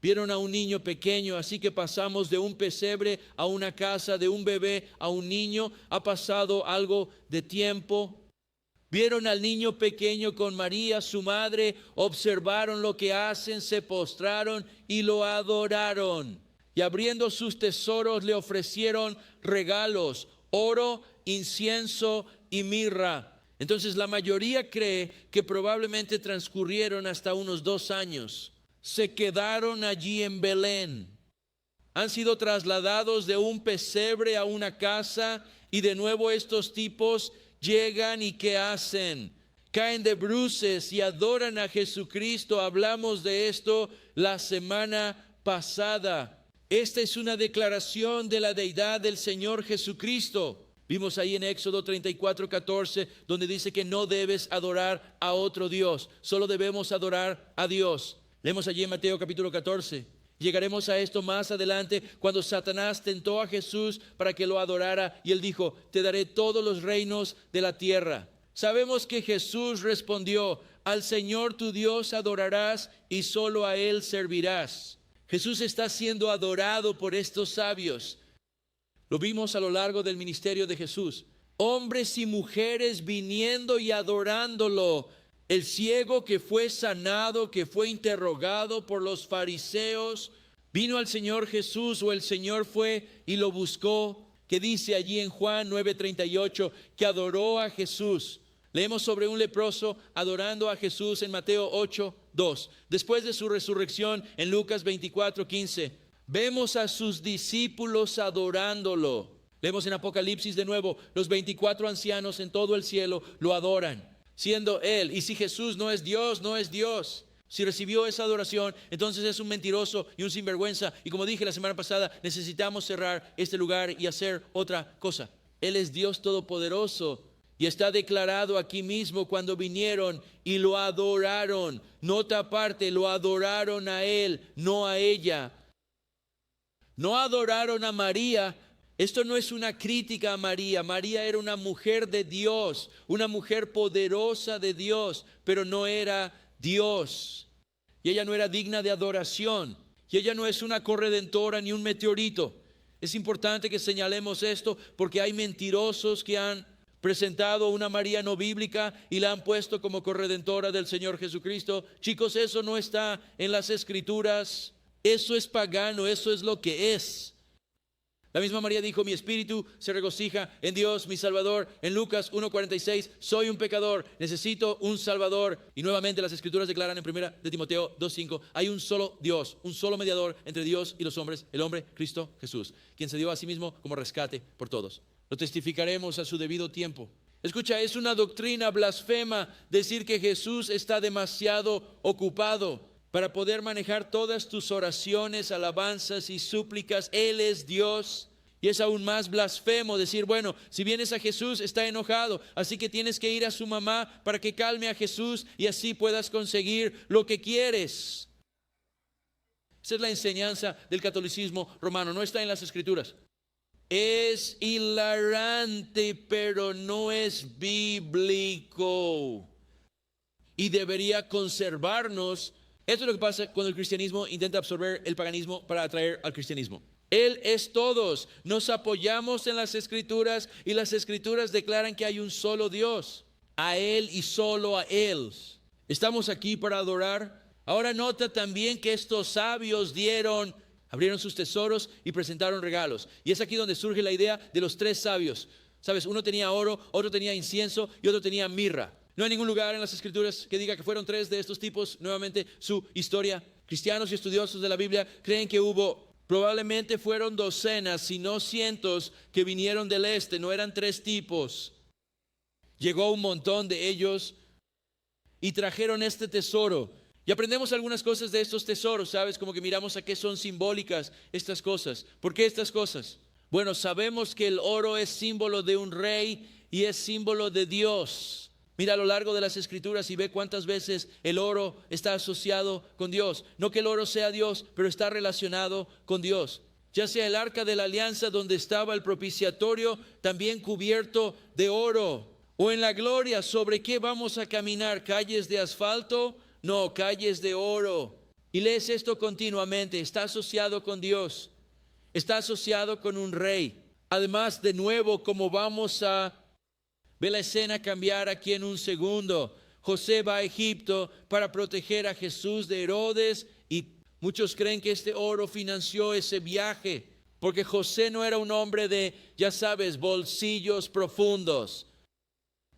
Vieron a un niño pequeño, así que pasamos de un pesebre a una casa, de un bebé a un niño. Ha pasado algo de tiempo. Vieron al niño pequeño con María, su madre, observaron lo que hacen, se postraron y lo adoraron. Y abriendo sus tesoros le ofrecieron regalos, oro, incienso y mirra. Entonces la mayoría cree que probablemente transcurrieron hasta unos 2 años. Se quedaron allí en Belén. Han sido trasladados de un pesebre a una casa, y de nuevo estos tipos llegan y ¿qué hacen? Caen de bruces y adoran a Jesucristo. Hablamos de esto la semana pasada. Esta es una declaración de la deidad del Señor Jesucristo. Vimos ahí en Éxodo 34:14, donde dice que no debes adorar a otro Dios, solo debemos adorar a Dios. Leemos allí en Mateo capítulo 14. Llegaremos a esto más adelante, cuando Satanás tentó a Jesús para que lo adorara, y él dijo: te daré todos los reinos de la tierra. Sabemos que Jesús respondió: al Señor tu Dios adorarás y solo a Él servirás. Jesús está siendo adorado por estos sabios. Lo vimos a lo largo del ministerio de Jesús. Hombres y mujeres viniendo y adorándolo. El ciego que fue sanado, que fue interrogado por los fariseos, vino al Señor Jesús, o el Señor fue y lo buscó, que dice allí en Juan 9:38, que adoró a Jesús. Leemos sobre un leproso adorando a Jesús en Mateo 8:2. Después de su resurrección en Lucas 24:15, vemos a sus discípulos adorándolo. Leemos en Apocalipsis de nuevo, los 24 ancianos en todo el cielo lo adoran, siendo Él. Y si Jesús no es Dios, no es Dios. Si recibió esa adoración, entonces es un mentiroso y un sinvergüenza. Y como dije la semana pasada, necesitamos cerrar este lugar y hacer otra cosa. Él es Dios todopoderoso. Y está declarado aquí mismo cuando vinieron y lo adoraron. Nota aparte, lo adoraron a Él, no a ella. No adoraron a María. Esto no es una crítica a María. María era una mujer de Dios, una mujer poderosa de Dios, pero no era Dios. Y ella no era digna de adoración. Y ella no es una corredentora ni un meteorito. Es importante que señalemos esto, porque hay mentirosos que han presentado una María no bíblica y la han puesto como corredentora del Señor Jesucristo. Chicos, eso no está en las Escrituras. Eso es pagano, eso es lo que es. La misma María dijo: mi espíritu se regocija en Dios mi Salvador. En Lucas 1:46, soy un pecador, necesito un Salvador. Y nuevamente las Escrituras declaran en 1 de Timoteo 2:5, hay un solo Dios, un solo mediador entre Dios y los hombres, el hombre Cristo Jesús, quien se dio a sí mismo como rescate por todos. Lo testificaremos a su debido tiempo. Escucha, es una doctrina blasfema decir que Jesús está demasiado ocupado para poder manejar todas tus oraciones, alabanzas y súplicas. Él es Dios. Y es aún más blasfemo decir: bueno, si vienes a Jesús está enojado, así que tienes que ir a su mamá para que calme a Jesús y así puedas conseguir lo que quieres. Esa es la enseñanza del catolicismo romano, no está en las Escrituras. Es hilarante, pero no es bíblico. Y debería conservarnos. Esto es lo que pasa cuando el cristianismo intenta absorber el paganismo para atraer al cristianismo. Él es todos. Nos apoyamos en las Escrituras y las Escrituras declaran que hay un solo Dios. A Él y solo a Él. Estamos aquí para adorar. Ahora nota también que estos sabios abrieron sus tesoros y presentaron regalos. Y es aquí donde surge la idea de los tres sabios. Sabes, uno tenía oro, otro tenía incienso y otro tenía mirra. No hay ningún lugar en las Escrituras que diga que fueron tres de estos tipos. Nuevamente, su historia. Cristianos y estudiosos de la Biblia creen que probablemente fueron docenas, si no cientos, que vinieron del este. No eran tres tipos. Llegó un montón de ellos y trajeron este tesoro. Y aprendemos algunas cosas de estos tesoros, ¿sabes? Como que miramos a qué son simbólicas estas cosas. ¿Por qué estas cosas? Bueno, sabemos que el oro es símbolo de un rey y es símbolo de Dios. Mira a lo largo de las Escrituras y ve cuántas veces el oro está asociado con Dios. No que el oro sea Dios, pero está relacionado con Dios. Ya sea el arca de la alianza donde estaba el propiciatorio, también cubierto de oro. O en la gloria, ¿sobre qué vamos a caminar? ¿Calles de asfalto? No, calles de oro. Y lees esto continuamente. Está asociado con Dios. Está asociado con un rey. Además, de nuevo, como vamos a ver la escena cambiar aquí en un segundo. José va a Egipto para proteger a Jesús de Herodes. Y muchos creen que este oro financió ese viaje. Porque José no era un hombre de, ya sabes, bolsillos profundos.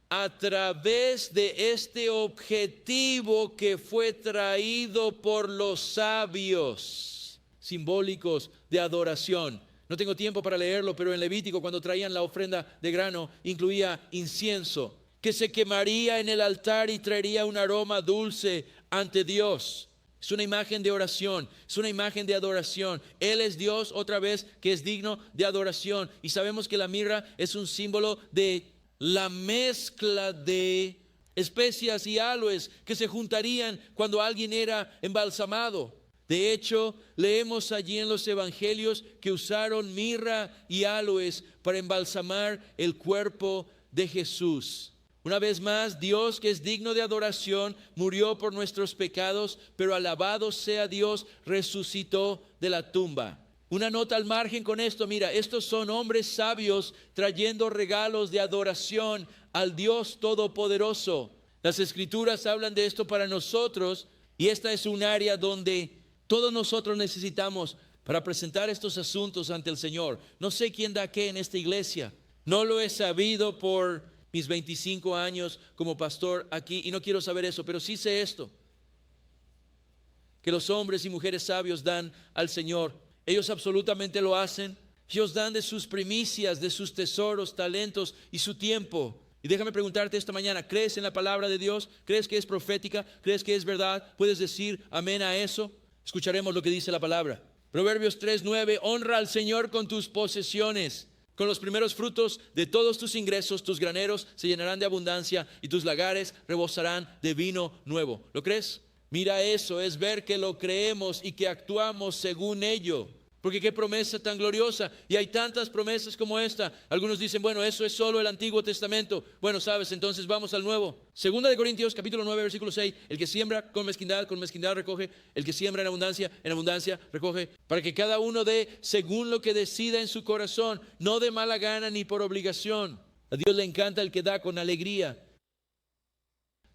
A través de este objetivo que fue traído por los sabios simbólicos de adoración. No tengo tiempo para leerlo, pero en Levítico, cuando traían la ofrenda de grano, incluía incienso que se quemaría en el altar y traería un aroma dulce ante Dios. Es una imagen de oración, es una imagen de adoración. Él es Dios, otra vez, que es digno de adoración. Y sabemos que la mirra es un símbolo de la mezcla de especias y aloes que se juntarían cuando alguien era embalsamado. De hecho, leemos allí en los evangelios que usaron mirra y aloes para embalsamar el cuerpo de Jesús. Una vez más, Dios, que es digno de adoración, murió por nuestros pecados, pero alabado sea Dios, resucitó de la tumba. Una nota al margen con esto: mira, estos son hombres sabios trayendo regalos de adoración al Dios Todopoderoso. Las Escrituras hablan de esto para nosotros, y esta es un área donde todos nosotros necesitamos para presentar estos asuntos ante el Señor. No sé quién da qué en esta iglesia. No lo he sabido por mis 25 años como pastor aquí, y no quiero saber eso, pero sí sé esto: que los hombres y mujeres sabios dan al Señor. Ellos absolutamente lo hacen. Ellos dan de sus primicias, de sus tesoros, talentos y su tiempo. Y déjame preguntarte esta mañana: ¿crees en la palabra de Dios? ¿Crees que es profética? ¿Crees que es verdad? ¿Puedes decir amén a eso? Escucharemos lo que dice la palabra. Proverbios 3:9: honra al Señor con tus posesiones, con los primeros frutos de todos tus ingresos. Tus graneros se llenarán de abundancia y tus lagares rebosarán de vino nuevo. ¿Lo crees? Mira, eso es ver que lo creemos y que actuamos según ello. Porque qué promesa tan gloriosa. Y hay tantas promesas como esta. Algunos dicen, bueno, eso es solo el Antiguo Testamento. Bueno, sabes, entonces vamos al Nuevo. Segunda de Corintios, capítulo 9, versículo 6. El que siembra con mezquindad recoge. El que siembra en abundancia recoge. Para que cada uno dé según lo que decida en su corazón, no de mala gana ni por obligación. A Dios le encanta el que da con alegría.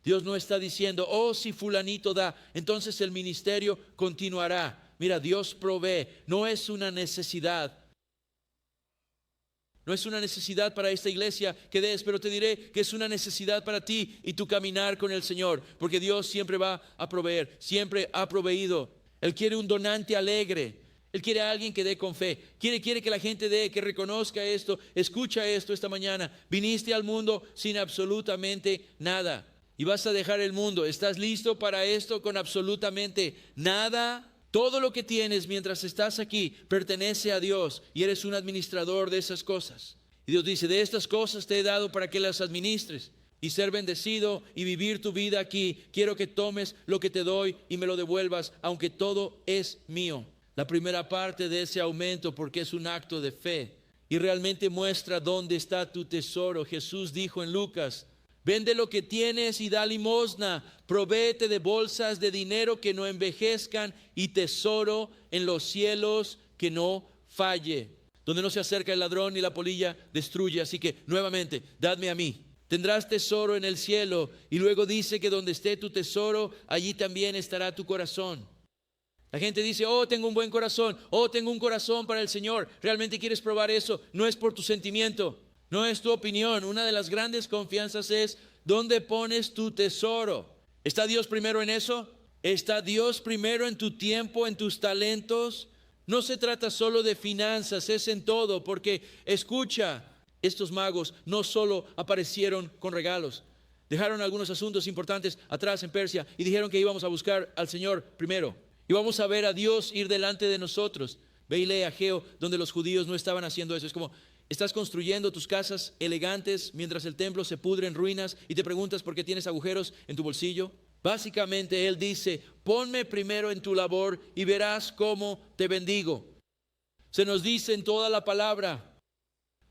Dios no está diciendo, oh, si fulanito da, entonces el ministerio continuará. Mira, Dios provee. No es una necesidad. No es una necesidad para esta iglesia que des, pero te diré que es una necesidad para ti y tu caminar con el Señor, porque Dios siempre va a proveer, siempre ha proveído. Él quiere un donante alegre. Él quiere a alguien que dé con fe. Quiere que la gente dé, que reconozca esto. Escucha esto esta mañana. Viniste al mundo sin absolutamente nada y vas a dejar el mundo. ¿Estás listo para esto con absolutamente nada? Todo lo que tienes mientras estás aquí pertenece a Dios y eres un administrador de esas cosas. Y Dios dice, de estas cosas te he dado para que las administres y ser bendecido y vivir tu vida aquí. Quiero que tomes lo que te doy y me lo devuelvas, aunque todo es mío. La primera parte de ese aumento, porque es un acto de fe y realmente muestra dónde está tu tesoro. Jesús dijo en Lucas, vende lo que tienes y da limosna. Provéete de bolsas de dinero que no envejezcan y tesoro en los cielos que no falle, donde no se acerca el ladrón ni la polilla destruye. Así que nuevamente, dadme a mí. Tendrás tesoro en el cielo. Y luego dice que donde esté tu tesoro, allí también estará tu corazón. La gente dice, oh, tengo un buen corazón. Oh, tengo un corazón para el Señor. ¿Realmente quieres probar eso? No es por tu sentimiento. No es tu opinión. Una de las grandes confianzas es ¿dónde pones tu tesoro? ¿Está Dios primero en eso? ¿Está Dios primero en tu tiempo, en tus talentos? No se trata solo de finanzas, es en todo. Porque escucha, estos magos no solo aparecieron con regalos. Dejaron algunos asuntos importantes atrás en Persia y dijeron que íbamos a buscar al Señor primero. Y vamos a ver a Dios ir delante de nosotros. Ve y lee Ageo, donde los judíos no estaban haciendo eso. Es como, estás construyendo tus casas elegantes mientras el templo se pudre en ruinas y te preguntas por qué tienes agujeros en tu bolsillo. Básicamente él dice, ponme primero en tu labor y verás cómo te bendigo. Se nos dice en toda la palabra,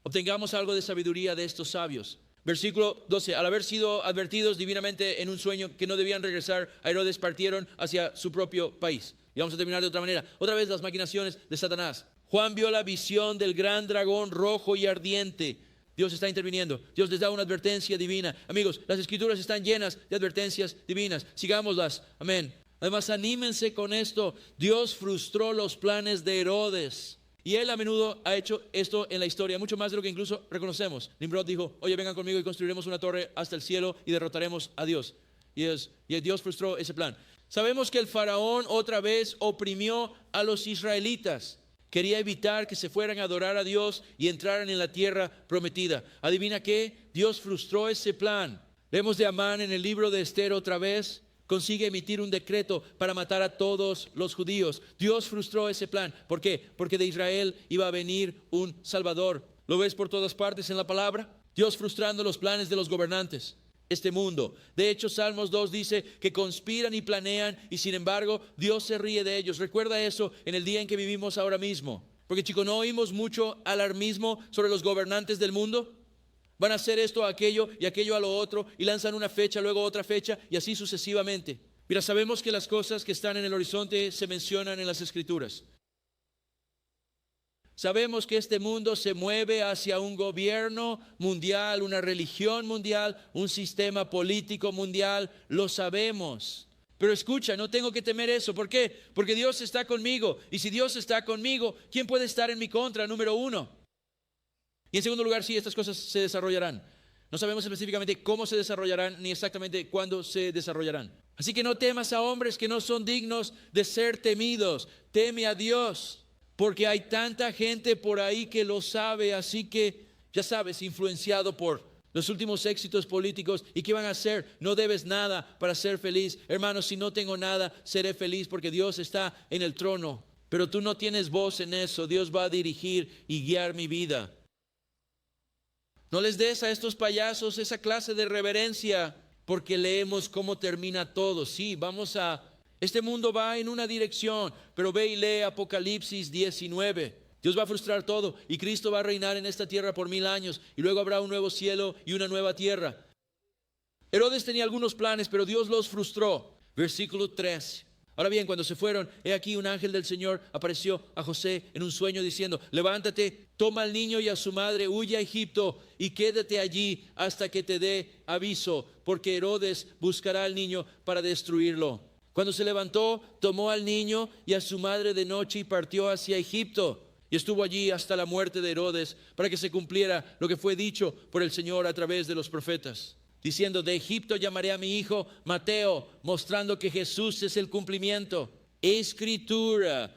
obtengamos algo de sabiduría de estos sabios. Versículo 12, al haber sido advertidos divinamente en un sueño que no debían regresar a Herodes, partieron hacia su propio país. Y vamos a terminar de otra manera. Otra vez las maquinaciones de Satanás. Juan vio la visión del gran dragón rojo y ardiente. Dios está interviniendo. Dios les da una advertencia divina. Amigos, las escrituras están llenas de advertencias divinas. Sigámoslas. Amén. Además, anímense con esto. Dios frustró los planes de Herodes. Y él a menudo ha hecho esto en la historia, mucho más de lo que incluso reconocemos. Nimrod dijo, oye, vengan conmigo y construiremos una torre hasta el cielo y derrotaremos a Dios. Y Dios frustró ese plan. Sabemos que el faraón otra vez oprimió a los israelitas. Quería evitar que se fueran a adorar a Dios y entraran en la tierra prometida. ¿Adivina qué? Dios frustró ese plan. Leemos de Amán en el libro de Esther otra vez. consigue emitir un decreto para matar a todos los judíos. Dios frustró ese plan. ¿Por qué? Porque de Israel iba a venir un Salvador. ¿Lo ves por todas partes en la palabra? Dios frustrando los planes de los gobernantes. Este mundo. De hecho, Salmos 2 dice que conspiran y planean y sin embargo Dios se ríe de ellos. Recuerda eso en el día en que vivimos ahora mismo. Porque chicos, ¿no oímos mucho alarmismo sobre los gobernantes del mundo? Van a hacer esto, aquello y aquello a lo otro y lanzan una fecha, luego otra fecha y así sucesivamente. Mira, sabemos que las cosas que están en el horizonte se mencionan en las Escrituras. Sabemos que este mundo se mueve hacia un gobierno mundial, una religión mundial, un sistema político mundial. Lo sabemos. Pero escucha, no tengo que temer eso. ¿Por qué? Porque Dios está conmigo. Y si Dios está conmigo, ¿quién puede estar en mi contra? Número uno. Y en segundo lugar, sí, estas cosas se desarrollarán. No sabemos específicamente cómo se desarrollarán, ni exactamente cuándo se desarrollarán. Así que no temas a hombres que no son dignos de ser temidos. Teme a Dios. Porque hay tanta gente por ahí que lo sabe, así que, ya sabes, influenciado por los últimos éxitos políticos. ¿Y qué van a hacer? No debes nada para ser feliz. Hermanos, si no tengo nada, seré feliz porque Dios está en el trono. Pero tú no tienes voz en eso. Dios va a dirigir y guiar mi vida. No les des a estos payasos esa clase de reverencia porque leemos cómo termina todo. Sí, este mundo va en una dirección, pero ve y lee Apocalipsis 19. Dios va a frustrar todo y Cristo va a reinar en esta tierra por 1000 años y luego habrá un nuevo cielo y una nueva tierra. Herodes tenía algunos planes, pero Dios los frustró. Versículo 13. Ahora bien, cuando se fueron, he aquí un ángel del Señor apareció a José en un sueño diciendo: levántate, toma al niño y a su madre, huye a Egipto y quédate allí hasta que te dé aviso, porque Herodes buscará al niño para destruirlo. Cuando se levantó, tomó al niño y a su madre de noche y partió hacia Egipto. Y estuvo allí hasta la muerte de Herodes, para que se cumpliera lo que fue dicho por el Señor a través de los profetas, diciendo: de Egipto llamaré a mi hijo Mateo, mostrando que Jesús es el cumplimiento. Escritura,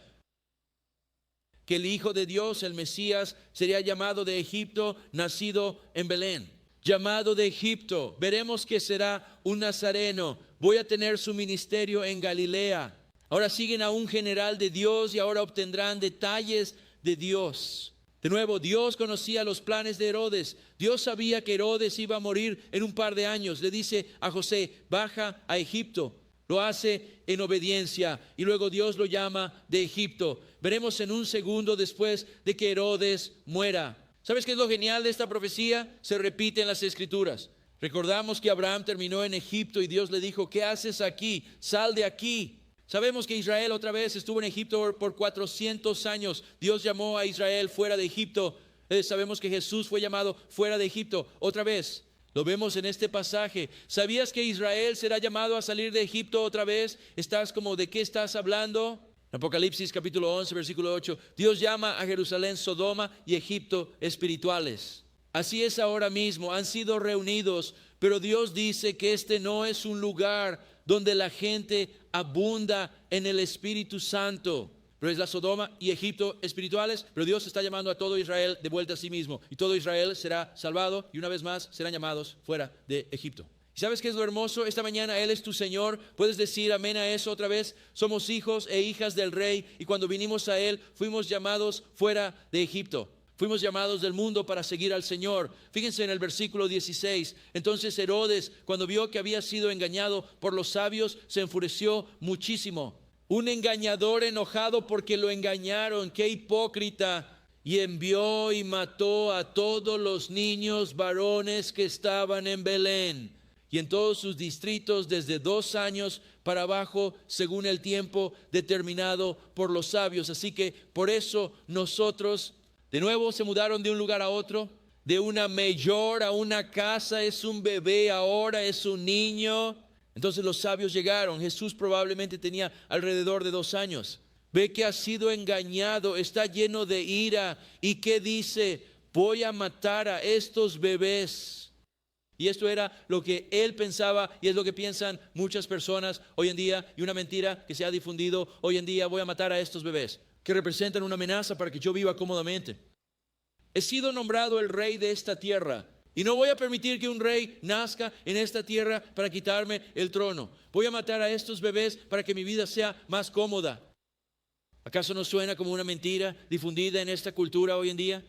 que el Hijo de Dios, el Mesías, sería llamado de Egipto, nacido en Belén. Llamado de Egipto, veremos que será un nazareno. Voy a tener su ministerio en Galilea. Ahora siguen a un general de Dios y ahora obtendrán detalles de Dios. De nuevo, Dios conocía los planes de Herodes. Dios sabía que Herodes iba a morir en un par de años. Le dice a José: baja a Egipto. Lo hace en obediencia y luego Dios lo llama de Egipto. Veremos en un segundo después de que Herodes muera. ¿Sabes qué es lo genial de esta profecía? Se repite en las Escrituras. Recordamos que Abraham terminó en Egipto y Dios le dijo: ¿qué haces aquí? Sal de aquí. Sabemos que Israel otra vez estuvo en Egipto por 400 años. Dios llamó a Israel fuera de Egipto. Sabemos que Jesús fue llamado fuera de Egipto otra vez. Lo vemos en este pasaje. ¿Sabías que Israel será llamado a salir de Egipto otra vez? ¿Estás como, de qué estás hablando? Apocalipsis capítulo 11, versículo 8. Dios llama a Jerusalén Sodoma y Egipto espirituales. Así es ahora mismo, han sido reunidos, pero Dios dice que este no es un lugar donde la gente abunda en el Espíritu Santo. Pero es la Sodoma y Egipto espirituales, pero Dios está llamando a todo Israel de vuelta a sí mismo. Y todo Israel será salvado y una vez más serán llamados fuera de Egipto. ¿Y sabes qué es lo hermoso? Esta mañana Él es tu Señor. Puedes decir amén a eso otra vez. Somos hijos e hijas del Rey y cuando vinimos a Él fuimos llamados fuera de Egipto. Fuimos llamados del mundo para seguir al Señor. Fíjense en el versículo 16. Entonces Herodes, cuando vio que había sido engañado por los sabios, se enfureció muchísimo. Un engañador enojado porque lo engañaron. ¡Qué hipócrita! Y envió y mató a todos los niños varones que estaban en Belén y en todos sus distritos desde 2 años para abajo, según el tiempo determinado por los sabios. Así que por eso nosotros, de nuevo, se mudaron de un lugar a otro, de una mayor a una casa. Es un bebé ahora, es un niño. Entonces los sabios llegaron. Jesús probablemente tenía alrededor de 2 años. Ve que ha sido engañado, está lleno de ira. ¿Y qué dice? Voy a matar a estos bebés. Y esto era lo que él pensaba y es lo que piensan muchas personas hoy en día. Y una mentira que se ha difundido hoy en día: voy a matar a estos bebés, que representan una amenaza para que yo viva cómodamente. He sido nombrado el rey de esta tierra. Y no voy a permitir que un rey nazca en esta tierra para quitarme el trono. Voy a matar a estos bebés para que mi vida sea más cómoda. ¿Acaso no suena como una mentira difundida en esta cultura hoy en día?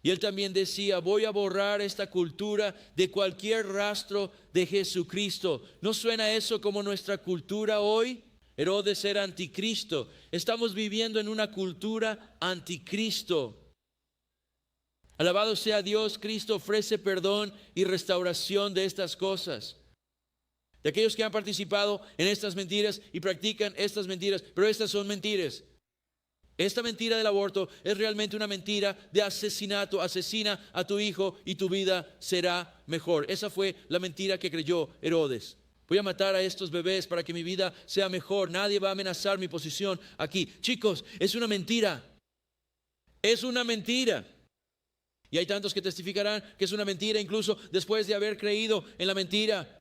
Y él también decía, voy a borrar esta cultura de cualquier rastro de Jesucristo. ¿No suena eso como nuestra cultura hoy? Herodes era anticristo. Estamos viviendo en una cultura anticristo. Alabado sea Dios, Cristo ofrece perdón y restauración de estas cosas. De aquellos que han participado en estas mentiras y practican estas mentiras, pero estas son mentiras. Esta mentira del aborto es realmente una mentira de asesinato. Asesina a tu hijo y tu vida será mejor. Esa fue la mentira que creyó Herodes. Voy a matar a estos bebés para que mi vida sea mejor. Nadie va a amenazar mi posición aquí. Chicos, es una mentira. Es una mentira. Y hay tantos que testificarán que es una mentira incluso después de haber creído en la mentira.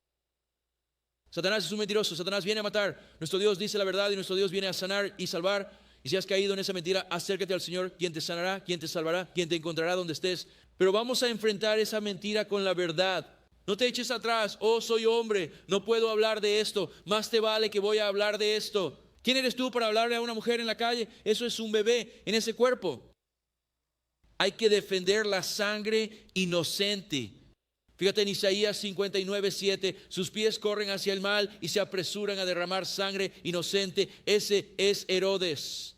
Satanás es un mentiroso. Satanás viene a matar. Nuestro Dios dice la verdad y nuestro Dios viene a sanar y salvar. Y si has caído en esa mentira, acércate al Señor, quien te sanará, quien te salvará, quien te encontrará donde estés. Pero vamos a enfrentar esa mentira con la verdad. No te eches atrás. Oh, soy hombre, no puedo hablar de esto. Más te vale que voy a hablar de esto. ¿Quién eres tú para hablarle a una mujer en la calle? Eso es un bebé en ese cuerpo. Hay que defender la sangre inocente. Fíjate en Isaías 59:7, sus pies corren hacia el mal y se apresuran a derramar sangre inocente. Ese es Herodes.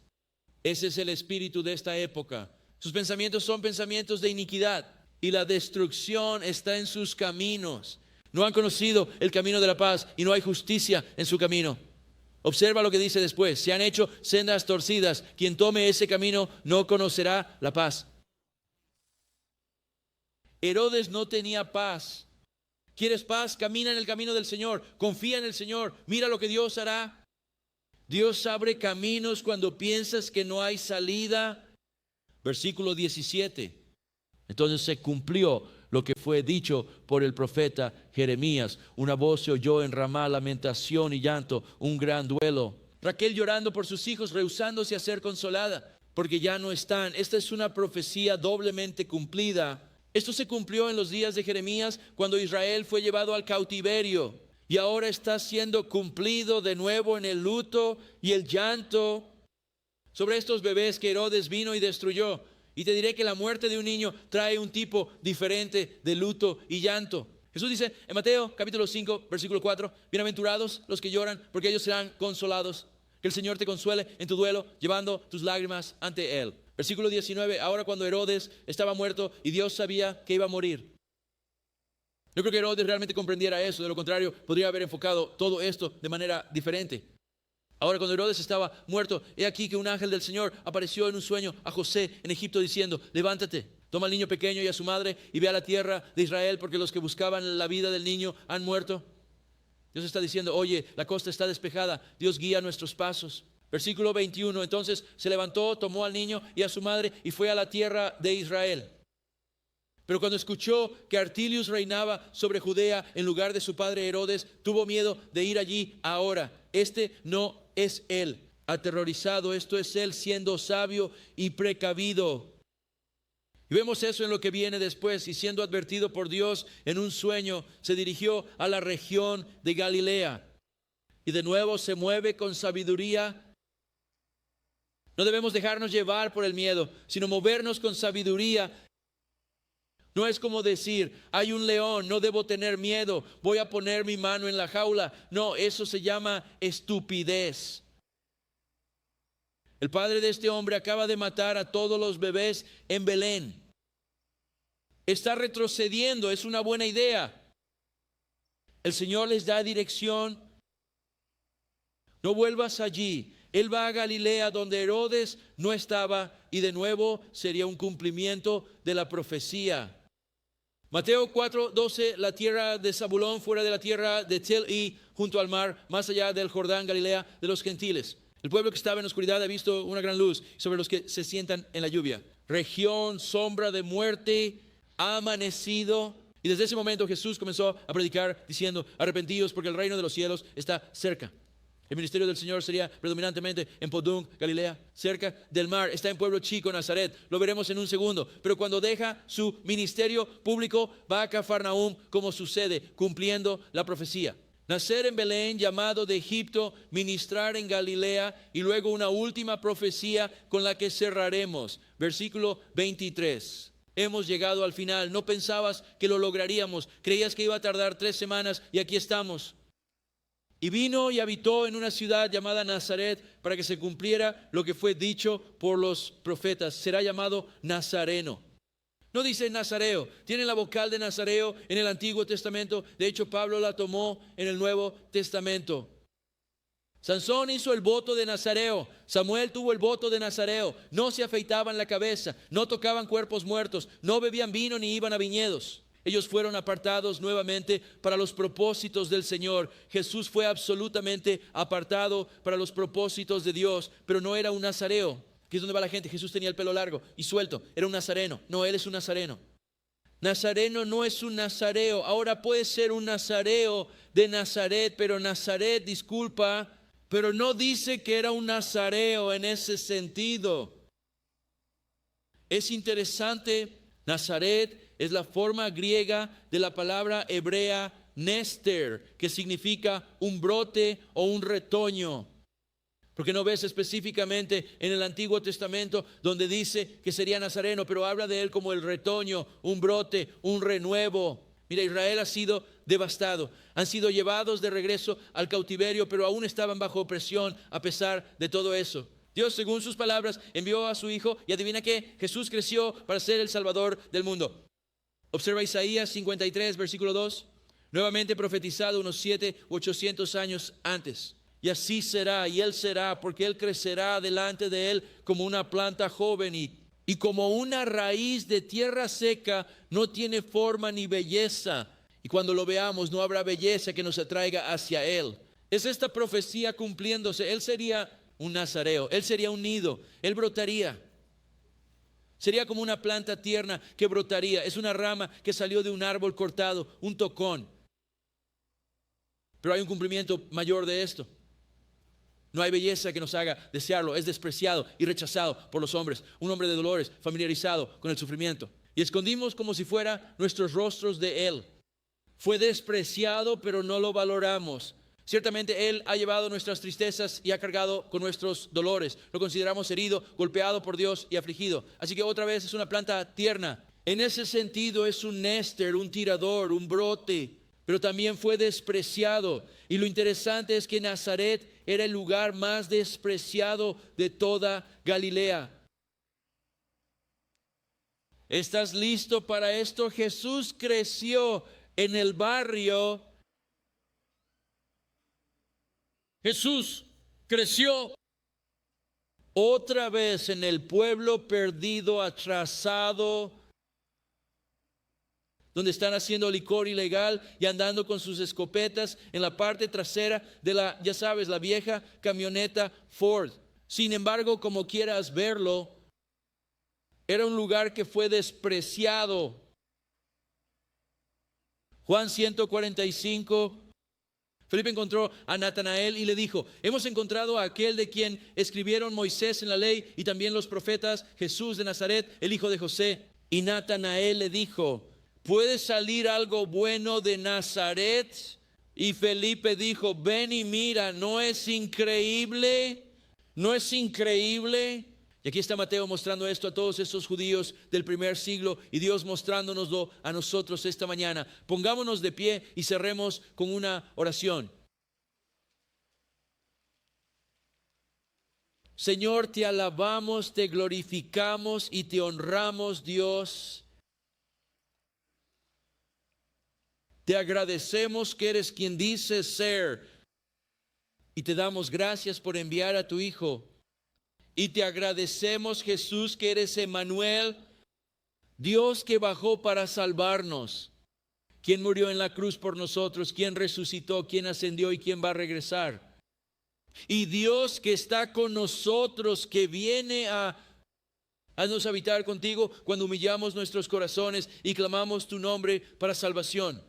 Ese es el espíritu de esta época. Sus pensamientos son pensamientos de iniquidad y la destrucción está en sus caminos. No han conocido el camino de la paz y no hay justicia en su camino. Observa lo que dice después. Se han hecho sendas torcidas. Quien tome ese camino no conocerá la paz. Herodes no tenía paz. ¿Quieres paz? Camina en el camino del Señor. Confía en el Señor. Mira lo que Dios hará. Dios abre caminos cuando piensas que no hay salida. Versículo 17. Entonces se cumplió lo que fue dicho por el profeta Jeremías. Una voz se oyó en Ramá, lamentación y llanto, un gran duelo. Raquel llorando por sus hijos, rehusándose a ser consolada, porque ya no están. Esta es una profecía doblemente cumplida. Esto se cumplió en los días de Jeremías, cuando Israel fue llevado al cautiverio. Y ahora está siendo cumplido de nuevo en el luto y el llanto sobre estos bebés que Herodes vino y destruyó. Y te diré que la muerte de un niño trae un tipo diferente de luto y llanto. Jesús dice en Mateo capítulo 5, versículo 4, bienaventurados los que lloran, porque ellos serán consolados. Que el Señor te consuele en tu duelo, llevando tus lágrimas ante Él. Versículo 19, ahora cuando Herodes estaba muerto y Dios sabía que iba a morir. Yo creo que Herodes realmente comprendiera eso. De lo contrario, podría haber enfocado todo esto de manera diferente. Ahora cuando Herodes estaba muerto, he aquí que un ángel del Señor apareció en un sueño a José en Egipto diciendo, levántate, toma al niño pequeño y a su madre y ve a la tierra de Israel, porque los que buscaban la vida del niño han muerto. Dios está diciendo, oye, la costa está despejada, Dios guía nuestros pasos. Versículo 21, entonces se levantó, tomó al niño y a su madre y fue a la tierra de Israel. Pero cuando escuchó que Artilius reinaba sobre Judea en lugar de su padre Herodes, tuvo miedo de ir allí ahora. Este no es él, aterrorizado, esto es él siendo sabio y precavido. Y vemos eso en lo que viene después. Y siendo advertido por Dios en un sueño, se dirigió a la región de Galilea. Y de nuevo se mueve con sabiduría. No debemos dejarnos llevar por el miedo, sino movernos con sabiduría. No es como decir, hay un león, no debo tener miedo, voy a poner mi mano en la jaula. No, eso se llama estupidez. El padre de este hombre acaba de matar a todos los bebés en Belén. Está retrocediendo, es una buena idea. El Señor les da dirección. No vuelvas allí. Él va a Galilea donde Herodes no estaba y de nuevo sería un cumplimiento de la profecía. Mateo 4:12, la tierra de Zabulón fuera de la tierra de Tel junto al mar, más allá del Jordán, Galilea de los gentiles. El pueblo que estaba en oscuridad ha visto una gran luz sobre los que se sientan en la lluvia. Región, sombra de muerte, ha amanecido. Y desde ese momento Jesús comenzó a predicar diciendo, arrepentíos porque el reino de los cielos está cerca. El ministerio del Señor sería predominantemente en Podún, Galilea, cerca del mar. Está en pueblo chico, Nazaret. Lo veremos en un segundo. Pero cuando deja su ministerio público, va a Cafarnaúm, como sucede, cumpliendo la profecía. Nacer en Belén, llamado de Egipto, ministrar en Galilea, y luego una última profecía con la que cerraremos. Versículo 23. Hemos llegado al final. No pensabas que lo lograríamos. Creías que iba a tardar 3 semanas y aquí estamos. Y vino y habitó en una ciudad llamada Nazaret para que se cumpliera lo que fue dicho por los profetas. Será llamado Nazareno. No dice Nazareo. Tiene la vocal de Nazareo en el Antiguo Testamento. De hecho, Pablo la tomó en el Nuevo Testamento. Sansón hizo el voto de Nazareo. Samuel tuvo el voto de Nazareo. No se afeitaban la cabeza. No tocaban cuerpos muertos. No bebían vino ni iban a viñedos. Ellos fueron apartados nuevamente para los propósitos del Señor. Jesús fue absolutamente apartado para los propósitos de Dios, pero no era un nazareo. Aquí es donde va la gente. Jesús tenía el pelo largo y suelto. Era un nazareno. No, Él es un nazareno. Nazareno no es un nazareo. Ahora puede ser un nazareo de Nazaret, pero Nazaret, disculpa, pero no dice que era un nazareo en ese sentido. Es interesante, Nazaret es la forma griega de la palabra hebrea Nester, que significa un brote o un retoño. Porque no ves específicamente en el Antiguo Testamento donde dice que sería nazareno, pero habla de él como el retoño, un brote, un renuevo. Mira, Israel ha sido devastado. Han sido llevados de regreso al cautiverio, pero aún estaban bajo opresión a pesar de todo eso. Dios, según sus palabras, envió a su Hijo y adivina qué, Jesús creció para ser el Salvador del mundo. Observa Isaías 53, versículo 2. Nuevamente profetizado unos 700 u 800 años antes. Y así será, y Él será, porque Él crecerá delante de Él como una planta joven y como una raíz de tierra seca, no tiene forma ni belleza. Y cuando lo veamos, no habrá belleza que nos atraiga hacia Él. Es esta profecía cumpliéndose. Él sería un nazareo, Él sería un nido, Él brotaría. Sería como una planta tierna que brotaría. Es una rama que salió de un árbol cortado, un tocón. Pero hay un cumplimiento mayor de esto. No hay belleza que nos haga desearlo. Es despreciado y rechazado por los hombres. Un hombre de dolores, familiarizado con el sufrimiento. Y escondimos como si fuera nuestros rostros de Él. Fue despreciado, pero no lo valoramos. Ciertamente Él ha llevado nuestras tristezas y ha cargado con nuestros dolores. Lo consideramos herido, golpeado por Dios y afligido. Así que otra vez es una planta tierna. En ese sentido es un néster, un tirador, un brote. Pero también fue despreciado. Y lo interesante es que Nazaret era el lugar más despreciado de toda Galilea. ¿Estás listo para esto? Jesús creció en el barrio. Jesús creció otra vez en el pueblo perdido, atrasado, donde están haciendo licor ilegal y andando con sus escopetas en la parte trasera de la, ya sabes, la vieja camioneta Ford. Sin embargo, como quieras verlo, era un lugar que fue despreciado. Juan 145. Felipe encontró a Natanael y le dijo: hemos encontrado a aquel de quien escribieron Moisés en la ley y también los profetas, Jesús de Nazaret, el hijo de José. Y Natanael le dijo: ¿puede salir algo bueno de Nazaret? Y Felipe dijo: ven y mira, ¿no es increíble? ¿No es increíble? Y aquí está Mateo mostrando esto a todos esos judíos del primer siglo y Dios mostrándonoslo a nosotros esta mañana. Pongámonos de pie y cerremos con una oración. Señor, te alabamos, te glorificamos y te honramos, Dios. Te agradecemos que eres quien dices ser y te damos gracias por enviar a tu Hijo. Y te agradecemos, Jesús, que eres Emmanuel, Dios que bajó para salvarnos, quien murió en la cruz por nosotros, quien resucitó, quien ascendió y quien va a regresar. Y Dios que está con nosotros, que viene a haznos habitar contigo cuando humillamos nuestros corazones y clamamos tu nombre para salvación.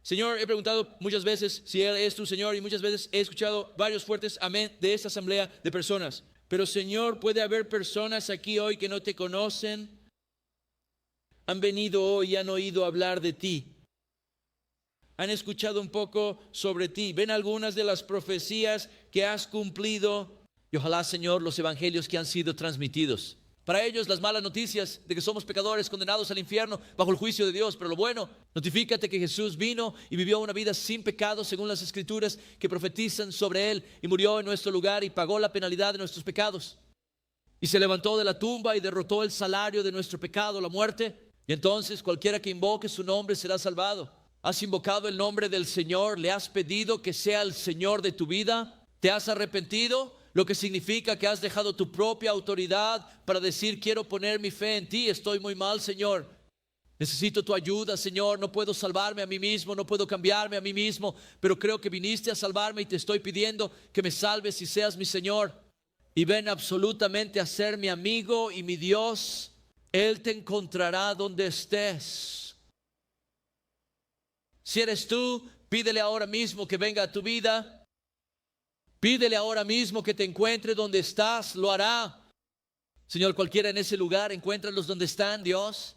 Señor, he preguntado muchas veces si Él es tu Señor y muchas veces he escuchado varios fuertes amén de esta asamblea de personas. Pero Señor, puede haber personas aquí hoy que no te conocen, han venido hoy y han oído hablar de ti. Han escuchado un poco sobre ti, ven algunas de las profecías que has cumplido y ojalá, Señor, los evangelios que han sido transmitidos. Para ellos las malas noticias de que somos pecadores condenados al infierno bajo el juicio de Dios, pero lo bueno, notifícate que Jesús vino y vivió una vida sin pecado según las escrituras que profetizan sobre Él y murió en nuestro lugar y pagó la penalidad de nuestros pecados. Y se levantó de la tumba y derrotó el salario de nuestro pecado, la muerte. Y entonces cualquiera que invoque su nombre será salvado. ¿Has invocado el nombre del Señor? ¿Le has pedido que sea el Señor de tu vida? ¿Te has arrepentido? Lo que significa que has dejado tu propia autoridad para decir, quiero poner mi fe en ti, estoy muy mal, Señor. Necesito tu ayuda, Señor, no puedo salvarme a mí mismo, no puedo cambiarme a mí mismo, pero creo que viniste a salvarme y te estoy pidiendo que me salves y seas mi Señor. Y ven absolutamente a ser mi amigo y mi Dios. Él te encontrará donde estés. Si eres tú, pídele ahora mismo que venga a tu vida. Pídele ahora mismo que te encuentre donde estás, lo hará. Señor, cualquiera en ese lugar, encuéntralos donde están, Dios.